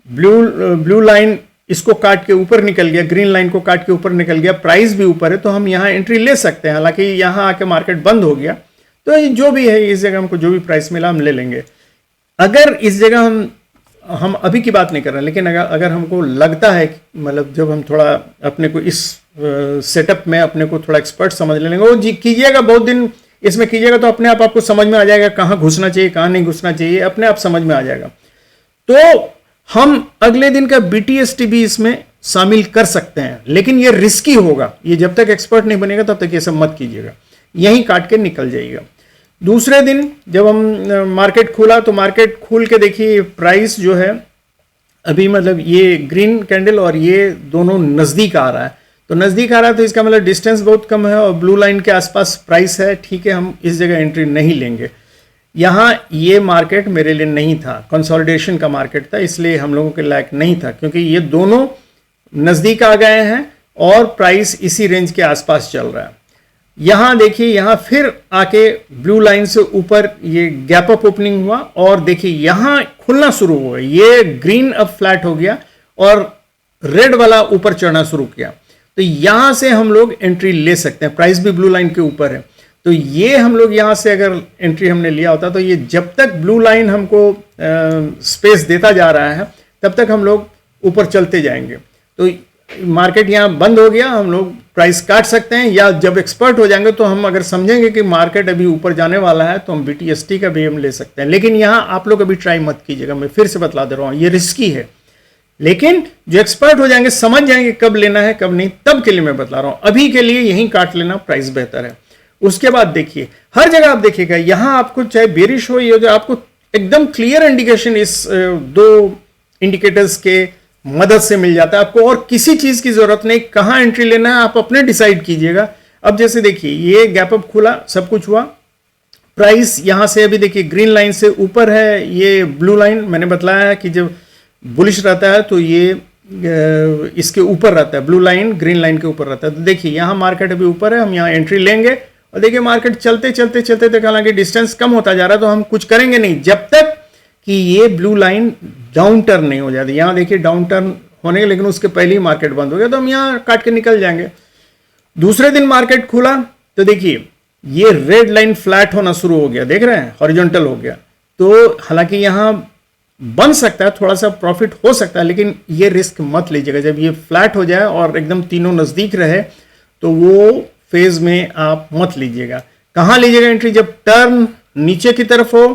ब्लू लाइन इसको काट के ऊपर निकल गया, ग्रीन लाइन को काट के ऊपर निकल गया, प्राइस भी ऊपर है, तो हम यहाँ एंट्री ले सकते हैं। हालांकि यहाँ आके मार्केट बंद हो गया, तो जो भी है इस जगह हमको जो भी प्राइस मिला हम ले लेंगे। अगर इस जगह हम अभी की बात नहीं कर रहे हैं, लेकिन अगर हमको लगता है, मतलब जब हम थोड़ा अपने को इस सेटअप में अपने को थोड़ा एक्सपर्ट समझ लेंगे, वो कीजिएगा, बहुत दिन इसमें कीजिएगा तो अपने आप आपको समझ में आ जाएगा कहाँ घुसना चाहिए कहाँ नहीं घुसना चाहिए, अपने आप समझ में आ जाएगा। तो हम अगले दिन का BTST भी इसमें शामिल कर सकते हैं, लेकिन ये रिस्की होगा, ये जब तक एक्सपर्ट नहीं बनेगा तब तक ये सब मत कीजिएगा, यहीं काट के निकल जाइएगा। दूसरे दिन जब हम मार्केट खुला तो मार्केट खुल के देखिए प्राइस जो है अभी, मतलब ये ग्रीन कैंडल और ये दोनों नज़दीक आ रहा है, तो नज़दीक आ रहा है तो इसका मतलब डिस्टेंस बहुत कम है और ब्लू लाइन के आसपास प्राइस है, ठीक है, हम इस जगह एंट्री नहीं लेंगे। यहाँ ये मार्केट मेरे लिए नहीं था, कंसोलिडेशन का मार्केट था, इसलिए हम लोगों के लायक नहीं था, क्योंकि ये दोनों नज़दीक आ गए हैं और प्राइस इसी रेंज के आसपास चल रहा है। यहाँ देखिए यहाँ फिर आके ब्लू लाइन से ऊपर ये गैप अप ओपनिंग हुआ और देखिए यहाँ खुलना शुरू हुआ, ये ग्रीन अब फ्लैट हो गया और रेड वाला ऊपर चढ़ना शुरू किया, तो यहाँ से हम लोग एंट्री ले सकते हैं, प्राइस भी ब्लू लाइन के ऊपर है। तो ये हम लोग यहाँ से अगर एंट्री हमने लिया होता तो ये जब तक ब्लू लाइन हमको स्पेस देता जा रहा है तब तक हम लोग ऊपर चलते जाएंगे। तो मार्केट यहाँ बंद हो गया, हम लोग प्राइस काट सकते हैं, या जब एक्सपर्ट हो जाएंगे तो हम अगर समझेंगे कि मार्केट अभी ऊपर जाने वाला है तो हम BTST का भी हम ले सकते हैं। लेकिन यहाँ आप लोग अभी ट्राई मत कीजिएगा, मैं फिर से बतला दे रहा हूँ, ये रिस्की है। लेकिन जो एक्सपर्ट हो जाएंगे, समझ जाएंगे कब लेना है कब नहीं, तब के लिए मैं बतला रहा हूँ। अभी के लिए यहीं काट लेना प्राइस बेहतर है। उसके बाद देखिए हर जगह आप देखिएगा यहाँ आपको चाहे बेरिश हो या जो, आपको एकदम क्लियर इंडिकेशन इस दो इंडिकेटर्स के मदद से मिल जाता है आपको, और किसी चीज की जरूरत नहीं, कहाँ एंट्री लेना है आप अपने डिसाइड कीजिएगा। अब जैसे देखिए ये गैप अप खुला, सब कुछ हुआ, प्राइस यहाँ से अभी देखिए ग्रीन लाइन से ऊपर है, ये ब्लू लाइन मैंने बताया है कि जब बुलिश रहता है तो ये इसके ऊपर रहता है, ब्लू लाइन ग्रीन लाइन के ऊपर रहता है। तो देखिए यहाँ मार्केट अभी ऊपर है, हम यहाँ एंट्री लेंगे और देखिए मार्केट चलते चलते चलते तक, हालांकि डिस्टेंस कम होता जा रहा है, तो हम कुछ करेंगे नहीं जब तक कि ये ब्लू लाइन डाउन टर्न नहीं हो जाती। यहाँ देखिए डाउन टर्न होने के, लेकिन उसके पहले ही मार्केट बंद हो गया, तो हम यहाँ काट के निकल जाएंगे। दूसरे दिन मार्केट खुला तो देखिए ये रेड लाइन फ्लैट होना शुरू हो गया, देख रहे हैं, हॉरिजॉन्टल हो गया। तो हालांकि यहाँ बन सकता है, थोड़ा सा प्रॉफिट हो सकता है, लेकिन ये रिस्क मत लीजिएगा। जब ये फ्लैट हो जाए और एकदम तीनों नज़दीक रहे तो वो फेज में आप मत लीजिएगा। कहाँ लीजिएगा एंट्री? जब टर्न नीचे की तरफ हो,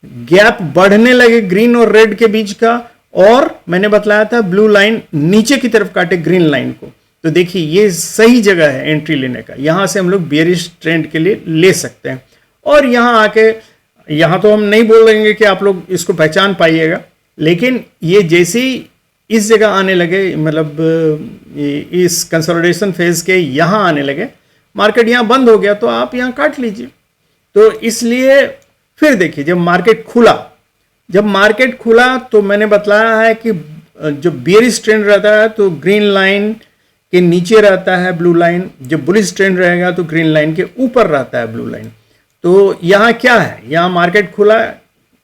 गैप बढ़ने लगे ग्रीन और रेड के बीच का, और मैंने बताया था ब्लू लाइन नीचे की तरफ काटे ग्रीन लाइन को, तो देखिए ये सही जगह है एंट्री लेने का। यहां से हम लोग बेयरिश ट्रेंड के लिए ले सकते हैं और यहां आके यहाँ तो हम नहीं बोल देंगे कि आप लोग इसको पहचान पाइएगा, लेकिन ये जैसे ही इस जगह आने लगे, मतलब इस कंसोलिडेशन फेज के यहाँ आने लगे, मार्केट यहाँ बंद हो गया तो आप यहाँ काट लीजिए। तो इसलिए फिर देखिए जब मार्केट खुला तो मैंने बताया है कि जो बेयरिश ट्रेंड रहता है तो ग्रीन लाइन के नीचे रहता है ब्लू लाइन, जब बुलिश ट्रेंड रहेगा तो ग्रीन लाइन के ऊपर रहता है ब्लू लाइन। तो यहाँ क्या है, यहाँ मार्केट खुला,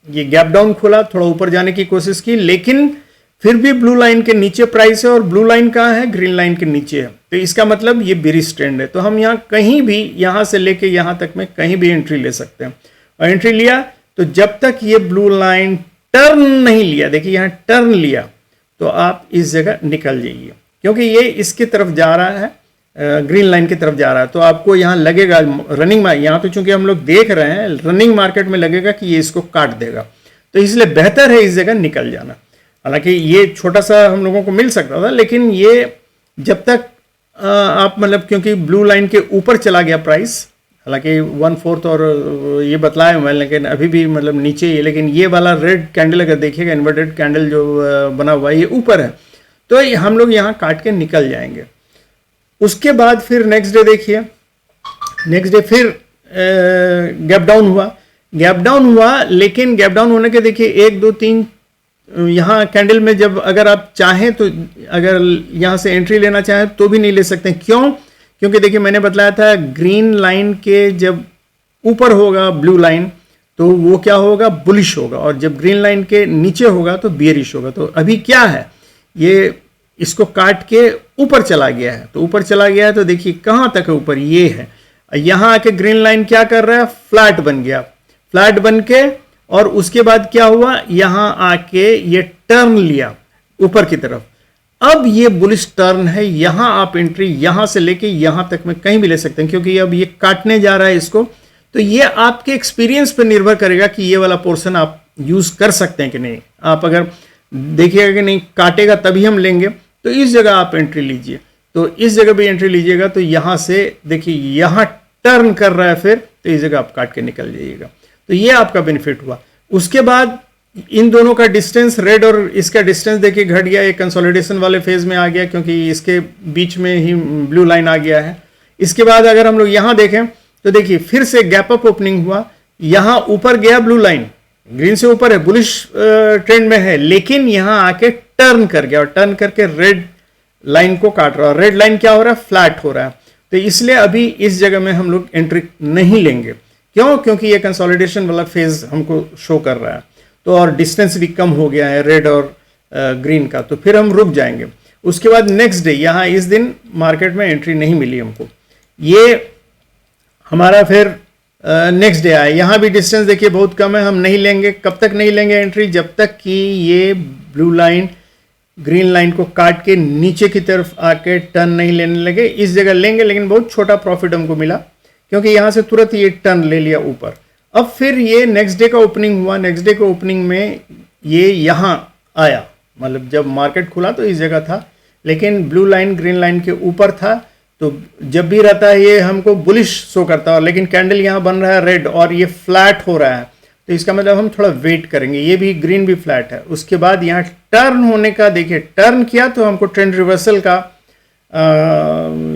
ये गैप डाउन खुला, थोड़ा ऊपर जाने की कोशिश की, लेकिन फिर भी ब्लू लाइन के नीचे प्राइस है, और ब्लू लाइन कहाँ है, ग्रीन लाइन के नीचे है। तो इसका मतलब ये बेयरिश ट्रेंड है। तो हम यहाँ कहीं भी, यहाँ से लेके यहाँ तक में कहीं भी एंट्री ले सकते हैं। और एंट्री लिया तो जब तक ये ब्लू लाइन टर्न नहीं लिया, देखिए यहाँ टर्न लिया, तो आप इस जगह निकल जाइए, क्योंकि ये इसकी तरफ जा रहा है, ग्रीन लाइन की तरफ जा रहा है। तो आपको यहाँ लगेगा रनिंग, यहाँ तो चूंकि हम लोग देख रहे हैं रनिंग मार्केट में लगेगा कि ये इसको काट देगा, तो इसलिए बेहतर है इस जगह निकल जाना। हालांकि ये छोटा सा हम लोगों को मिल सकता था, लेकिन ये जब तक आप मतलब, क्योंकि ब्लू लाइन के ऊपर चला गया प्राइस, हालांकि 1/4 और ये बतलाया मैं, लेकिन अभी भी मतलब नीचे ही है। लेकिन ये वाला रेड कैंडल अगर देखिएगा, इन्वर्टेड कैंडल जो बना हुआ है ये ऊपर है, तो हम लोग यहाँ काट के निकल जाएंगे। उसके बाद फिर नेक्स्ट डे देखिए, नेक्स्ट डे फिर गैप डाउन हुआ, लेकिन गैप डाउन होने के देखिए 1 2 3 यहाँ कैंडल में, जब अगर आप चाहें तो अगर यहाँ से एंट्री लेना चाहें तो भी नहीं ले सकते। क्यों? क्योंकि देखिए मैंने बताया था ग्रीन लाइन के जब ऊपर होगा ब्लू लाइन तो वो क्या होगा, बुलिश होगा, और जब ग्रीन लाइन के नीचे होगा तो बियरिश होगा। तो अभी क्या है, ये इसको काट के ऊपर चला गया है, तो ऊपर चला गया है तो देखिए कहाँ तक है ऊपर, ये है। यहाँ आके ग्रीन लाइन क्या कर रहा है, फ्लैट बन गया, फ्लैट बन के, और उसके बाद क्या हुआ, यहाँ आके ये टर्न लिया ऊपर की तरफ। अब ये बुलिश टर्न है, यहाँ आप एंट्री यहाँ से लेके यहाँ तक में कहीं भी ले सकते हैं, क्योंकि अब ये काटने जा रहा है इसको। तो ये आपके एक्सपीरियंस पर निर्भर करेगा कि ये वाला पोर्शन आप यूज कर सकते हैं कि नहीं। आप अगर देखिएगा कि नहीं काटेगा तभी हम लेंगे, तो इस जगह आप एंट्री लीजिए। तो इस जगह भी एंट्री लीजिएगा तो यहाँ से देखिए यहाँ टर्न कर रहा है फिर, तो इस जगह आप काट के निकल जाइएगा। तो ये आपका बेनिफिट हुआ। उसके बाद इन दोनों का डिस्टेंस, रेड और इसका डिस्टेंस देखिए घट गया, ये कंसोलिडेशन वाले फेज में आ गया, क्योंकि इसके बीच में ही ब्लू लाइन आ गया है। इसके बाद अगर हम लोग यहाँ देखें तो देखिए फिर से गैप अप ओपनिंग हुआ, यहाँ ऊपर गया ब्लू लाइन, ग्रीन से ऊपर है, बुलिश ट्रेंड में है, लेकिन यहाँ आके टर्न कर गया, और टर्न करके रेड लाइन को काट रहा है। रेड लाइन क्या हो रहा है, फ्लैट हो रहा है। तो इसलिए अभी इस जगह में हम लोग एंट्री नहीं लेंगे। क्यों? क्योंकि ये कंसोलिडेशन वाला फेज हमको शो कर रहा है, तो और डिस्टेंस भी कम हो गया है रेड और ग्रीन का, तो फिर हम रुक जाएंगे। उसके बाद नेक्स्ट डे, यहाँ इस दिन मार्केट में एंट्री नहीं मिली हमको, ये हमारा फिर नेक्स्ट डे आया, यहाँ भी डिस्टेंस देखिए बहुत कम है, हम नहीं लेंगे। कब तक नहीं लेंगे एंट्री? जब तक कि ये ब्लू लाइन ग्रीन लाइन को काट के नीचे की तरफ आके टर्न नहीं लेने लगे। इस जगह लेंगे, लेकिन बहुत छोटा प्रॉफिट हमको मिला, क्योंकि यहाँ से तुरंत ये टर्न ले लिया ऊपर। अब फिर ये नेक्स्ट डे का ओपनिंग हुआ, नेक्स्ट डे का ओपनिंग में ये यहाँ आया, मतलब जब मार्केट खुला तो इस जगह था, लेकिन ब्लू लाइन ग्रीन लाइन के ऊपर था। तो जब भी रहता है ये हमको बुलिश शो करता है, लेकिन कैंडल यहाँ बन रहा है रेड और ये फ्लैट हो रहा है, तो इसका मतलब हम थोड़ा वेट करेंगे। ये भी ग्रीन भी फ्लैट है। उसके बाद यहाँ टर्न होने का देखिए, टर्न किया तो हमको ट्रेंड रिवर्सल का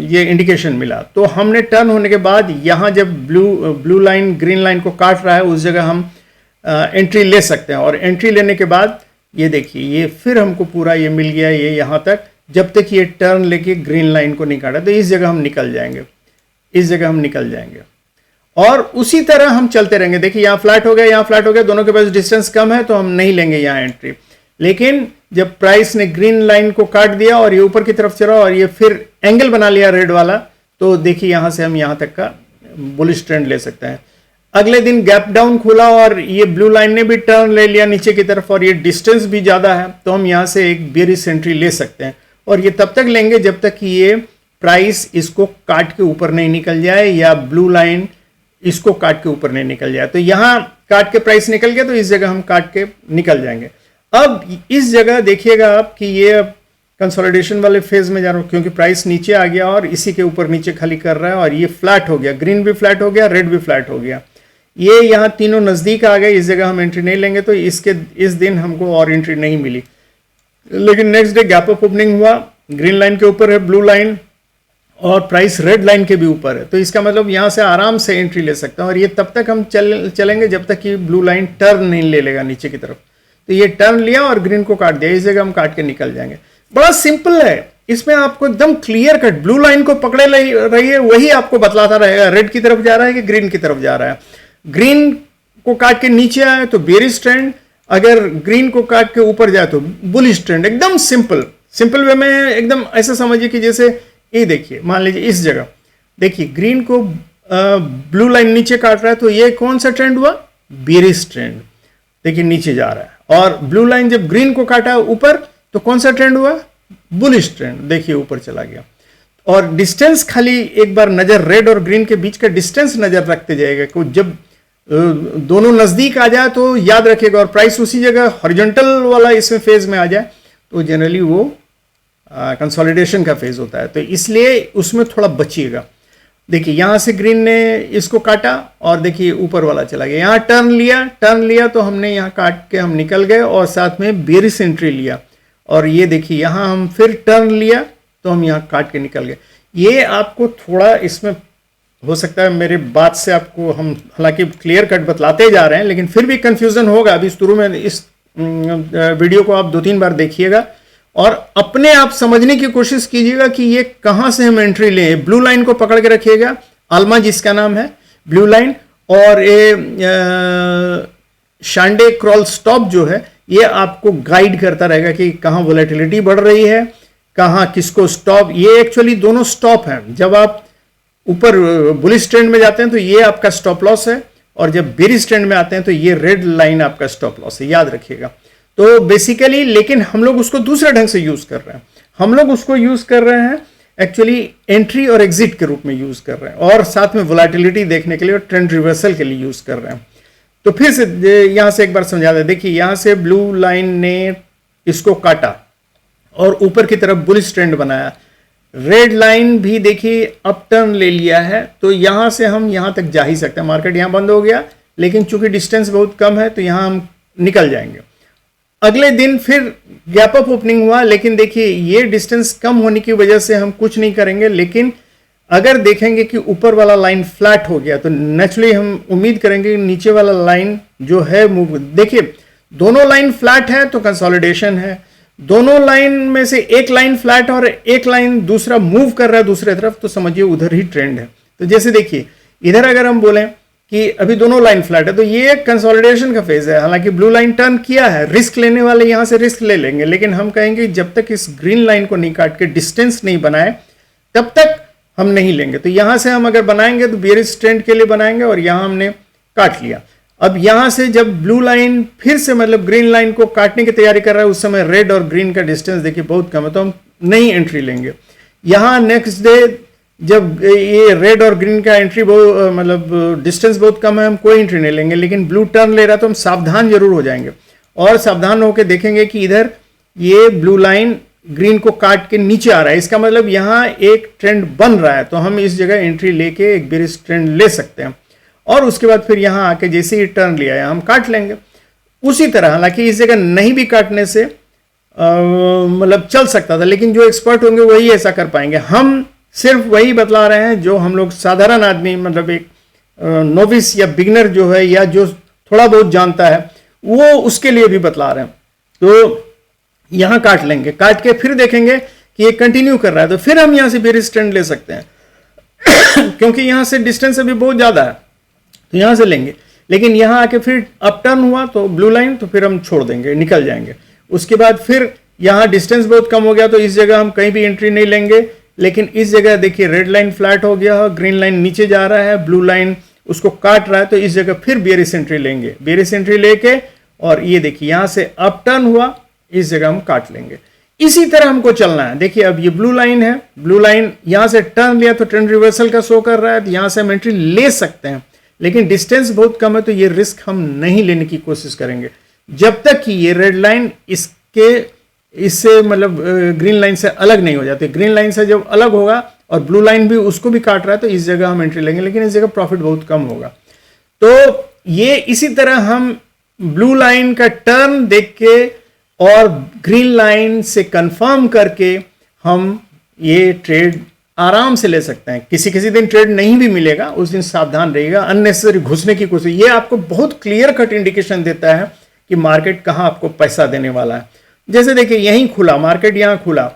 ये इंडिकेशन मिला। तो हमने टर्न होने के बाद यहाँ जब ब्लू लाइन ग्रीन लाइन को काट रहा है, उस जगह हम एंट्री ले सकते हैं। और एंट्री लेने के बाद ये देखिए, ये फिर हमको पूरा ये मिल गया, ये यहाँ तक, जब तक ये टर्न लेके ग्रीन लाइन को नहीं काटा, तो इस जगह हम निकल जाएंगे, इस जगह हम निकल जाएंगे। और उसी तरह हम चलते रहेंगे। देखिए यहाँ फ्लैट हो गया, यहाँ फ्लैट हो गया, दोनों के पास डिस्टेंस कम है, तो हम नहीं लेंगे यहाँ एंट्री। लेकिन जब प्राइस ने ग्रीन लाइन को काट दिया और ये ऊपर की तरफ चला और ये फिर एंगल बना लिया रेड वाला, तो देखिए यहाँ से हम यहाँ तक का बुलिश ट्रेंड ले सकते हैं। अगले दिन गैप डाउन खुला और ये ब्लू लाइन ने भी टर्न ले लिया नीचे की तरफ, और ये डिस्टेंस भी ज़्यादा है, तो हम यहाँ से एक बेयरिश एंट्री ले सकते हैं। और ये तब तक लेंगे जब तक कि ये प्राइस इसको काट के ऊपर नहीं निकल जाए, या ब्लू लाइन इसको काट के ऊपर नहीं निकल जाए। तो यहाँ काट के प्राइस निकल गया, तो इस जगह हम काट के निकल जाएंगे। अब इस जगह देखिएगा आप कि ये अब कंसोलिडेशन वाले फेज में जा रहा हूँ, क्योंकि प्राइस नीचे आ गया और इसी के ऊपर नीचे खाली कर रहा है, और ये फ्लैट हो गया, ग्रीन भी फ्लैट हो गया, रेड भी फ्लैट हो गया। ये यहाँ तीनों नज़दीक आ गए, इस जगह हम एंट्री नहीं लेंगे, तो इस दिन हमको और एंट्री नहीं मिली। लेकिन next day gap up opening हुआ, ग्रीन लाइन के ऊपर है ब्लू लाइन और प्राइस रेड लाइन के भी ऊपर है, तो इसका मतलब यहाँ से आराम से एंट्री ले सकते हैं। और ये तब तक हम चलेंगे जब तक कि ब्लू लाइन टर्न नहीं ले लेगा नीचे की तरफ। तो ये टर्न लिया और ग्रीन को काट दिया, इस जगह हम काट के निकल जाएंगे। बड़ा सिंपल है, इसमें आपको एकदम क्लियर कट ब्लू लाइन को पकड़े रही है, वही आपको बतलाता रहेगा रेड की तरफ जा रहा है कि ग्रीन की तरफ जा रहा है। ग्रीन को काट के नीचे आए तो बेरिश ट्रेंड, अगर ग्रीन को काट के ऊपर जाए तो बुलिश ट्रेंड। एकदम सिंपल वे में एकदम ऐसा समझिए कि जैसे ये देखिए, मान लीजिए इस जगह देखिए ग्रीन को ब्लू लाइन नीचे काट रहा है, तो ये कौन सा ट्रेंड हुआ? Bearish trend. देखिए नीचे जा रहा है। और ब्लू लाइन जब ग्रीन को काटा ऊपर तो कौन सा ट्रेंड हुआ? Bullish trend. देखिए ऊपर चला गया। और डिस्टेंस खाली एक बार नजर रेड और ग्रीन के बीच का डिस्टेंस नजर रखते जाएगा कि जब दोनों नजदीक आ जाए तो याद रखिएगा, और प्राइस उसी जगह हॉरिजॉन्टल वाला इसमें फेज में आ जाए तो जनरली वो कंसोलिडेशन का फेज होता है, तो इसलिए उसमें थोड़ा बचिएगा। देखिए यहां से ग्रीन ने इसको काटा और देखिए ऊपर वाला चला गया। यहाँ टर्न लिया तो हमने यहाँ काट के हम निकल गए और साथ में बेरिश एंट्री लिया। और ये देखिए यहाँ हम फिर टर्न लिया तो हम यहाँ काट के निकल गए। ये आपको थोड़ा इसमें हो सकता है मेरे बात से आपको हम हालांकि क्लियर कट बतलाते जा रहे हैं, लेकिन फिर भी कंफ्यूजन होगा। अभी शुरू में इस वीडियो को आप 2-3 बार देखिएगा और अपने आप समझने की कोशिश कीजिएगा कि ये कहाँ से हम एंट्री लें। ब्लू लाइन को पकड़ के रखिएगा, आल्मा जिसका नाम है ब्लू लाइन, और ये शांडे क्रॉल स्टॉप जो है ये आपको गाइड करता रहेगा कि कहाँ वोलेटिलिटी बढ़ रही है, कहाँ किसको स्टॉप। ये एक्चुअली दोनों स्टॉप हैं। जब आप ऊपर बुलिश ट्रेंड में जाते हैं तो ये आपका स्टॉप लॉस है, और जब बेरिश ट्रेंड में आते हैं तो ये रेड लाइन आपका स्टॉप लॉस है, याद रखिएगा। तो बेसिकली लेकिन हम लोग उसको दूसरे ढंग से यूज कर रहे हैं। हम लोग उसको यूज कर रहे हैं एक्चुअली एंट्री और एग्जिट के रूप में यूज कर रहे हैं, और साथ में वोलेटिलिटी देखने के लिए और ट्रेंड रिवर्सल के लिए यूज कर रहे हैं। तो फिर से यहां से एक बार समझा दें। देखिए यहां से ब्लू लाइन ने इसको काटा और ऊपर की तरफ बुलिश ट्रेंड बनाया। रेड लाइन भी देखिए अप टर्न ले लिया है, तो यहां से हम यहां तक जा ही सकते हैं। मार्केट यहां बंद हो गया, लेकिन चूंकि डिस्टेंस बहुत कम है तो यहां हम निकल जाएंगे। अगले दिन फिर गैप अप ओपनिंग हुआ, लेकिन देखिए ये डिस्टेंस कम होने की वजह से हम कुछ नहीं करेंगे। लेकिन अगर देखेंगे कि ऊपर वाला लाइन फ्लैट हो गया तो नेचुरली हम उम्मीद करेंगे कि नीचे वाला लाइन जो है मूव। देखिए दोनों लाइन फ्लैट है तो कंसोलिडेशन है, दोनों लाइन में से एक लाइन फ्लैट और एक लाइन दूसरा मूव कर रहा है दूसरे तरफ, तो समझिए उधर ही ट्रेंड है। तो जैसे देखिए इधर अगर हम बोलें कि अभी दोनों लाइन फ्लैट है तो ये कंसोलिडेशन का फेज है। हालांकि ब्लू लाइन टर्न किया है, रिस्क लेने वाले यहां से रिस्क ले लेंगे, लेकिन हम कहेंगे जब तक इस ग्रीन लाइन को नहीं काट के डिस्टेंस नहीं बनाए तब तक हम नहीं लेंगे। तो यहां से हम अगर बनाएंगे तो बेरिश ट्रेंड के लिए बनाएंगे, और यहां हमने काट लिया। अब यहां से जब ब्लू लाइन फिर से मतलब ग्रीन लाइन को काटने की तैयारी कर रहा है, उस समय रेड और ग्रीन का डिस्टेंस देखिए बहुत कम है, तो हम नहीं एंट्री लेंगे। यहां नेक्स्ट डे जब ये रेड और ग्रीन का एंट्री बहुत मतलब डिस्टेंस बहुत कम है, हम कोई एंट्री नहीं लेंगे। लेकिन ब्लू टर्न ले रहा तो हम सावधान जरूर हो जाएंगे, और सावधान होकर देखेंगे कि इधर ये ब्लू लाइन ग्रीन को काट के नीचे आ रहा है, इसका मतलब यहाँ एक ट्रेंड बन रहा है, तो हम इस जगह एंट्री लेके एक बेरिश ट्रेंड ले सकते हैं। और उसके बाद फिर यहाँ आके जैसे ही टर्न लिया है हम काट लेंगे उसी तरह। हालांकि इस जगह नहीं भी काटने से मतलब चल सकता था, लेकिन जो एक्सपर्ट होंगे वही ऐसा कर पाएंगे। हम सिर्फ वही बतला रहे हैं जो हम लोग साधारण आदमी मतलब एक नोविस या बिगनर जो है या जो थोड़ा बहुत जानता है वो उसके लिए भी बतला रहे हैं। तो यहां काट लेंगे, काट के फिर देखेंगे कि ये कंटिन्यू कर रहा है तो फिर हम यहां से बेरिश ट्रेंड ले सकते हैं क्योंकि यहां से डिस्टेंस अभी बहुत ज्यादा है, तो यहां से लेंगे। लेकिन यहां आके फिर अप टर्न हुआ तो ब्लू लाइन, तो फिर हम छोड़ देंगे, निकल जाएंगे। उसके बाद फिर यहां डिस्टेंस बहुत कम हो गया तो इस जगह हम कहीं भी एंट्री नहीं लेंगे। लेकिन इस जगह देखिए रेड लाइन फ्लैट हो गया, ग्रीन लाइन नीचे जा रहा है, ब्लू लाइन उसको काट रहा है, तो इस जगह फिर बेरिश एंट्री लेंगे। बेरिश एंट्री लेके और ये देखिए यहां से अप टर्न हुआ, इस जगह हम काट लेंगे। इसी तरह हमको चलना है। देखिए अब ये ब्लू लाइन है, ब्लू लाइन यहां से टर्न लिया तो ट्रेंड रिवर्सल का शो कर रहा है, तो यहां से हम एंट्री ले सकते हैं। लेकिन डिस्टेंस बहुत कम है तो ये रिस्क हम नहीं लेने की कोशिश करेंगे जब तक कि ये रेड लाइन इससे मतलब ग्रीन लाइन से अलग नहीं हो जाती। ग्रीन लाइन से जब अलग होगा और ब्लू लाइन भी उसको भी काट रहा है तो इस जगह हम एंट्री लेंगे, लेकिन इस जगह प्रॉफिट बहुत कम होगा। तो ये इसी तरह हम ब्लू लाइन का टर्न देख के और ग्रीन लाइन से कंफर्म करके हम ये ट्रेड आराम से ले सकते हैं। किसी किसी दिन ट्रेड नहीं भी मिलेगा, उस दिन सावधान रहिएगा, अननेसेसरी घुसने की कोशिश। ये आपको बहुत क्लियर कट इंडिकेशन देता है कि मार्केट कहाँ आपको पैसा देने वाला है। जैसे देखिए यहीं खुला मार्केट, यहाँ खुला,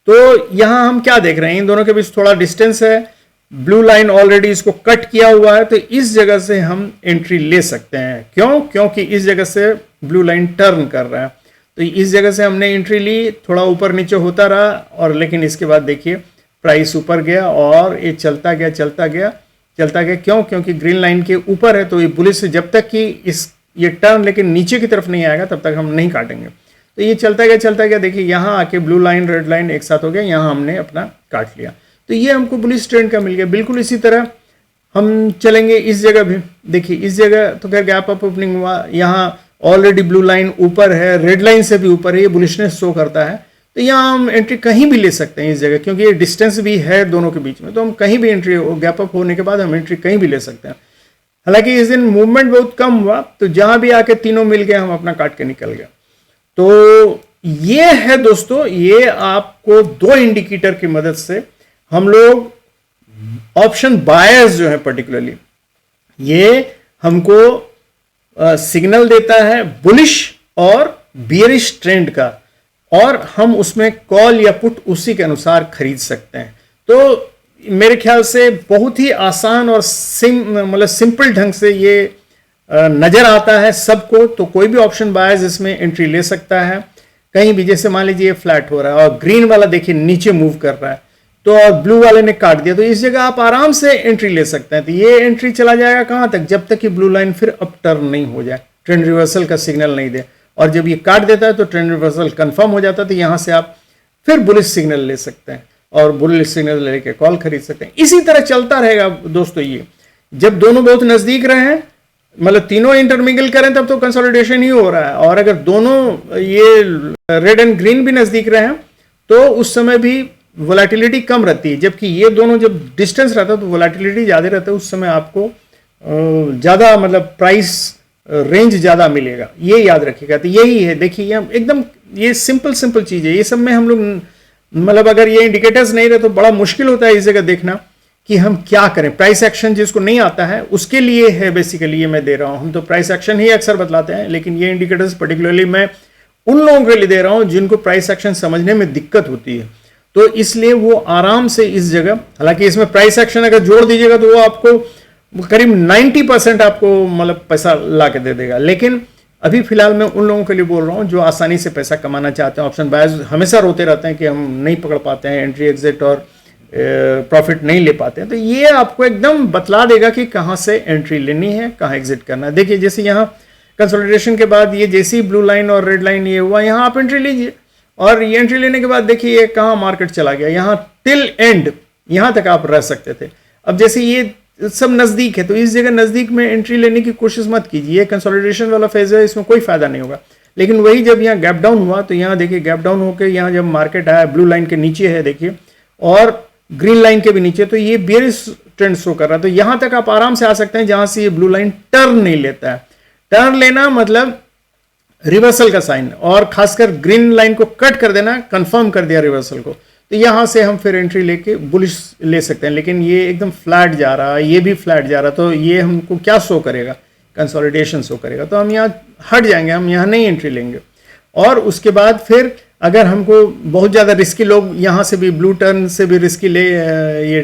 तो यहाँ हम क्या देख रहे हैं, इन दोनों के बीच थोड़ा डिस्टेंस है, ब्लू लाइन ऑलरेडी इसको कट किया हुआ है, तो इस जगह से हम एंट्री ले सकते हैं। क्यों? क्योंकि इस जगह से ब्लू लाइन टर्न कर रहा है, तो इस जगह से हमने एंट्री ली, थोड़ा ऊपर नीचे होता रहा, और लेकिन इसके बाद देखिए प्राइस ऊपर गया और ये चलता गया चलता गया चलता गया। क्यों? क्योंकि ग्रीन लाइन के ऊपर है, तो ये बुलिश जब तक कि ये टर्न लेकिन नीचे की तरफ नहीं आएगा तब तक हम नहीं काटेंगे। तो ये चलता गया, देखिए यहाँ आके ब्लू लाइन रेड लाइन एक साथ हो गया, यहाँ हमने अपना काट लिया, तो ये हमको बुलिश ट्रेंड का मिल गया। बिल्कुल इसी तरह हम चलेंगे इस जगह भी, देखिए इस जगह तो खैर गैप अप ओपनिंग हुआ, यहाँ ऑलरेडी ब्लू लाइन ऊपर है, रेड लाइन से भी ऊपर है, ये बुलिशनेस शो करता है, तो यहाँ हम एंट्री कहीं भी ले सकते हैं इस जगह, क्योंकि ये डिस्टेंस भी है दोनों के बीच में, तो हम कहीं भी एंट्री, गैप अप होने के बाद हम एंट्री कहीं भी ले सकते हैं। हालांकि इस दिन मूवमेंट बहुत कम हुआ, तो जहां भी आके तीनों मिल गए हम अपना काट के निकल गए। तो ये है दोस्तों, ये आपको दो इंडिकेटर की मदद से हम लोग ऑप्शन बायर्स जो है पर्टिकुलरली, ये हमको सिग्नल देता है बुलिश और बियरिश ट्रेंड का, और हम उसमें कॉल या पुट उसी के अनुसार खरीद सकते हैं। तो मेरे ख्याल से बहुत ही आसान और सिंपल ढंग से ये नज़र आता है सबको, तो कोई भी ऑप्शन बायर्स इसमें एंट्री ले सकता है कहीं भी। जैसे मान लीजिए फ्लैट हो रहा है और ग्रीन वाला देखिए नीचे मूव कर रहा है, तो और ब्लू वाले ने काट दिया, तो इस जगह आप आराम से एंट्री ले सकते हैं। तो ये एंट्री चला जाएगा कहाँ तक, जब तक कि ब्लू लाइन फिर अप टर्न नहीं हो जाए, ट्रेंड रिवर्सल का सिग्नल नहीं दे, और जब ये काट देता है तो ट्रेंड रिवर्सल कंफर्म हो जाता है, तो यहाँ से आप फिर बुलिश सिग्नल ले सकते हैं और बुलिश सिग्नल लेके कॉल खरीद सकते हैं। इसी तरह चलता रहेगा दोस्तों। ये जब दोनों बहुत नजदीक रहे हैं, मतलब तीनों इंटरमिंगल करें, तब तो कंसोलिडेशन ही हो रहा है, और अगर दोनों ये रेड एंड ग्रीन भी नजदीक रहे हैं तो उस समय भी वोलेटिलिटी कम रहती है, जबकि ये दोनों जब डिस्टेंस रहता है तो वोलेटिलिटी ज़्यादा रहता है, उस समय आपको ज़्यादा मतलब प्राइस रेंज ज़्यादा मिलेगा, ये याद रखिएगा। तो यही है, देखिए ये एकदम ये सिंपल चीज़ है। ये सब में हम लोग मतलब अगर ये इंडिकेटर्स नहीं रहे तो बड़ा मुश्किल होता है इस जगह देखना कि हम क्या करें। प्राइस एक्शन जिसको नहीं आता है उसके लिए है बेसिकली ये मैं दे रहा हूँ। हम तो प्राइस एक्शन ही अक्सर बतलाते हैं, लेकिन ये इंडिकेटर्स पर्टिकुलरली मैं उन लोगों के लिए दे रहा हूँ जिनको प्राइस एक्शन समझने में दिक्कत होती है, तो इसलिए वो आराम से इस जगह, हालांकि इसमें प्राइस एक्शन अगर जोड़ दीजिएगा तो वो आपको करीब 90% आपको मतलब पैसा ला के दे देगा। लेकिन अभी फिलहाल मैं उन लोगों के लिए बोल रहा हूँ जो आसानी से पैसा कमाना चाहते हैं। ऑप्शन बायर्स हमेशा रोते रहते हैं कि हम नहीं पकड़ पाते हैं, एंट्री एग्जिट और प्रॉफिट नहीं ले पाते हैं, तो ये आपको एकदम बतला देगा कि कहाँ से एंट्री लेनी है, कहाँ एग्जिट करना है। देखिए जैसे यहाँ कंसोलिडेशन के बाद ये जैसी ब्लू लाइन और रेड लाइन ये हुआ, यहाँ आप एंट्री लीजिए, और ये एंट्री लेने के बाद देखिए ये कहाँ मार्केट चला गया, यहाँ टिल एंड यहाँ तक आप रह सकते थे। अब जैसे ये सब नज़दीक है तो इस जगह नज़दीक में एंट्री लेने की कोशिश मत कीजिए, ये कंसोलिडेशन वाला फेज है, इसमें कोई फायदा नहीं होगा। लेकिन वही जब यहाँ गैप डाउन हुआ तो यहाँ देखिए गैप डाउन होकर यहाँ जब मार्केट आया, ब्लू लाइन के नीचे है देखिए, और ग्रीन लाइन के भी नीचे, तो ये बेयरिश ट्रेंड शो कर रहा है। तो यहाँ तक आप आराम से आ सकते हैं जहाँ से ये ब्लू लाइन टर्न नहीं लेता है। टर्न लेना मतलब रिवर्सल का साइन, और खासकर ग्रीन लाइन को कट कर देना, कंफर्म कर दिया रिवर्सल को, तो यहाँ से हम फिर एंट्री लेके बुलिश ले सकते हैं। लेकिन ये एकदम फ्लैट जा रहा है, ये भी फ्लैट जा रहा, तो ये हमको क्या शो करेगा, कंसोलिडेशन शो करेगा, तो हम यहाँ हट जाएंगे, हम यहाँ नहीं एंट्री लेंगे। और उसके बाद फिर अगर हमको बहुत ज़्यादा रिस्की लोग यहाँ से भी ब्लू टर्न से भी रिस्की ले ये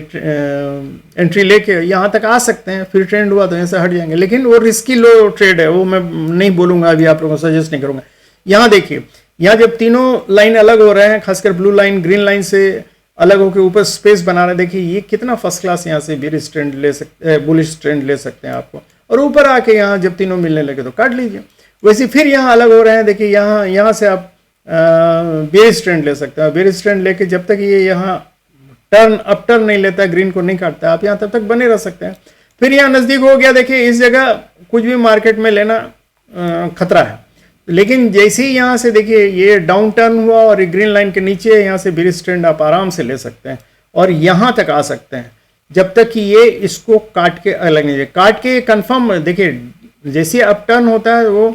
एंट्री लेके यहाँ तक आ सकते हैं, फिर ट्रेंड हुआ तो यहाँ से हट जाएंगे। लेकिन वो रिस्की लो ट्रेड है, वो मैं नहीं बोलूँगा, अभी आप लोगों को सजेस्ट नहीं करूँगा। यहाँ देखिए, यहाँ जब तीनों लाइन अलग हो रहे हैं, खासकर ब्लू लाइन ग्रीन लाइन से अलग होकर ऊपर स्पेस बना रहे हैं, देखिए ये कितना फर्स्ट क्लास यहाँ से बेयरिश ट्रेंड ले सकते, बुलिश ट्रेंड ले सकते हैं आपको। और ऊपर आके यहाँ जब तीनों मिलने लगे तो काट लीजिए। वैसे फिर यहाँ अलग हो रहे हैं, देखिए यहाँ से आप बेयरिश ट्रेंड ले सकते हैं। बेयरिश ट्रेंड लेके जब तक ये यहाँ टर्न अप टर्न नहीं लेता, ग्रीन को नहीं काटता, आप यहाँ तब तक बने रह सकते हैं। फिर यहाँ नज़दीक हो गया, देखिए इस जगह कुछ भी मार्केट में लेना खतरा है। लेकिन जैसे ही यहाँ से देखिए ये डाउन टर्न हुआ और ग्रीन लाइन के नीचे, यहाँ से बेयरिश ट्रेंड आप आराम से ले सकते हैं और यहाँ तक आ सकते हैं, जब तक कि ये इसको काट के अलग नहीं जाए। काट के कंफर्म देखिए जैसे अप टर्न होता है वो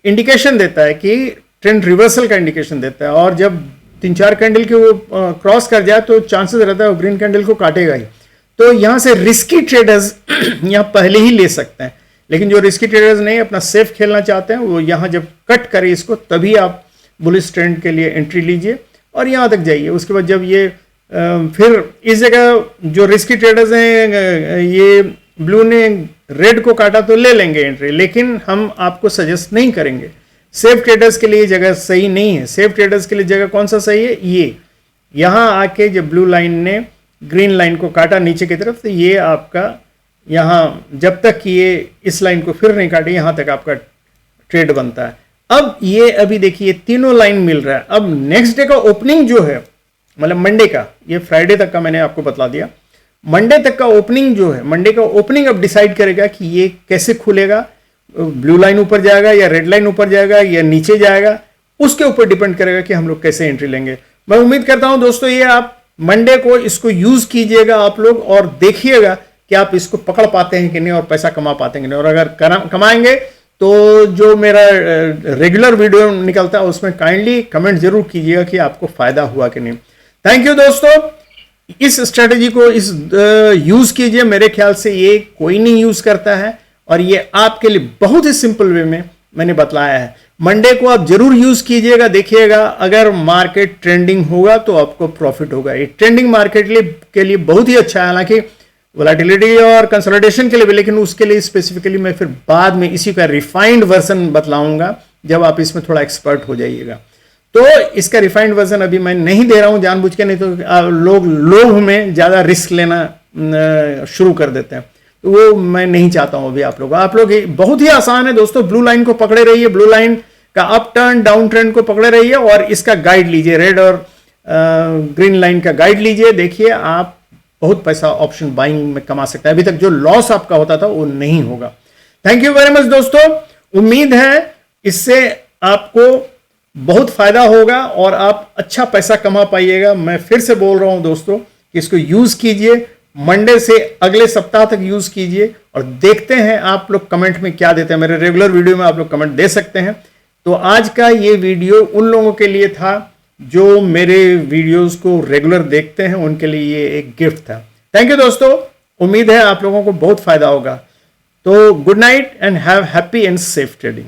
इंडिकेशन देता है कि ट्रेंड रिवर्सल का इंडिकेशन देता है, और जब 3-4 कैंडल के वो क्रॉस कर जाए तो चांसेस रहता है वो ग्रीन कैंडल को काटेगा ही। तो यहाँ से रिस्की ट्रेडर्स यहाँ पहले ही ले सकते हैं, लेकिन जो रिस्की ट्रेडर्स नहीं अपना सेफ खेलना चाहते हैं वो यहाँ जब कट करे इसको तभी आप बुलिश ट्रेंड के लिए एंट्री लीजिए और यहाँ तक जाइए। उसके बाद जब ये फिर इस जगह जो रिस्की ट्रेडर्स हैं ये ब्लू ने रेड को काटा तो ले लेंगे एंट्री, लेकिन हम आपको सजेस्ट नहीं करेंगे। सेफ ट्रेडर्स के लिए जगह सही नहीं है। सेफ ट्रेडर्स के लिए जगह कौन सा सही है, ये यहाँ आके जब ब्लू लाइन ने ग्रीन लाइन को काटा नीचे की तरफ, तो ये आपका यहाँ जब तक ये इस लाइन को फिर नहीं काटे यहाँ तक आपका ट्रेड बनता है। अब ये अभी देखिए तीनों लाइन मिल रहा है। अब नेक्स्ट डे का ओपनिंग जो है, मतलब मंडे का, ये फ्राइडे तक का मैंने आपको बता दिया, मंडे तक का ओपनिंग जो है, मंडे का ओपनिंग अब डिसाइड करेगा कि ये कैसे खुलेगा, ब्लू लाइन ऊपर जाएगा या रेड लाइन ऊपर जाएगा या नीचे जाएगा, उसके ऊपर डिपेंड करेगा कि हम लोग कैसे एंट्री लेंगे। मैं उम्मीद करता हूं दोस्तों ये आप मंडे को इसको यूज कीजिएगा आप लोग, और देखिएगा कि आप इसको पकड़ पाते हैं कि नहीं और पैसा कमा पाते हैं कि नहीं। और अगर कमाएंगे तो जो मेरा रेगुलर वीडियो निकलता है उसमें काइंडली कमेंट जरूर कीजिएगा कि आपको फायदा हुआ कि नहीं। थैंक यू दोस्तों, इस स्ट्रेटेजी को यूज कीजिए। मेरे ख्याल से ये कोई नहीं यूज करता है और ये आपके लिए बहुत ही सिंपल वे में मैंने बतलाया है। मंडे को आप जरूर यूज कीजिएगा, देखिएगा अगर मार्केट ट्रेंडिंग होगा तो आपको प्रॉफिट होगा। ये ट्रेंडिंग मार्केट के लिए बहुत ही अच्छा है, हालांकि वोलेटिलिटी और कंसोलिडेशन के लिए भी, लेकिन उसके लिए स्पेसिफिकली मैं फिर बाद में इसी का रिफाइंड वर्जन बतलाऊंगा जब आप इसमें थोड़ा एक्सपर्ट हो जाइएगा। तो इसका रिफाइंड वर्जन अभी मैं नहीं दे रहा हूं जानबूझ के, नहीं तो लोग लोभ में ज्यादा रिस्क लेना शुरू कर देते हैं, तो वो मैं नहीं चाहता हूं अभी। आप लोग बहुत ही आसान है दोस्तों, ब्लू लाइन को पकड़े रहिए, ब्लू लाइन का अप टर्न डाउन ट्रेंड को पकड़े रहिए और इसका गाइड लीजिए, रेड और ग्रीन लाइन का गाइड लीजिए। देखिए आप बहुत पैसा ऑप्शन बाइंग में कमा सकते हैं। अभी तक जो लॉस आपका होता था वो नहीं होगा। थैंक यू वेरी मच दोस्तों, उम्मीद है इससे आपको बहुत फायदा होगा और आप अच्छा पैसा कमा पाइएगा। मैं फिर से बोल रहा हूं दोस्तों कि इसको यूज कीजिए, मंडे से अगले सप्ताह तक यूज कीजिए और देखते हैं आप लोग कमेंट में क्या देते हैं। मेरे रेगुलर वीडियो में आप लोग कमेंट दे सकते हैं। तो आज का ये वीडियो उन लोगों के लिए था जो मेरे वीडियोस को रेगुलर देखते हैं, उनके लिए ये एक गिफ्ट था। थैंक यू दोस्तों, उम्मीद है आप लोगों को बहुत फायदा होगा। तो good night and have happy and safe trading.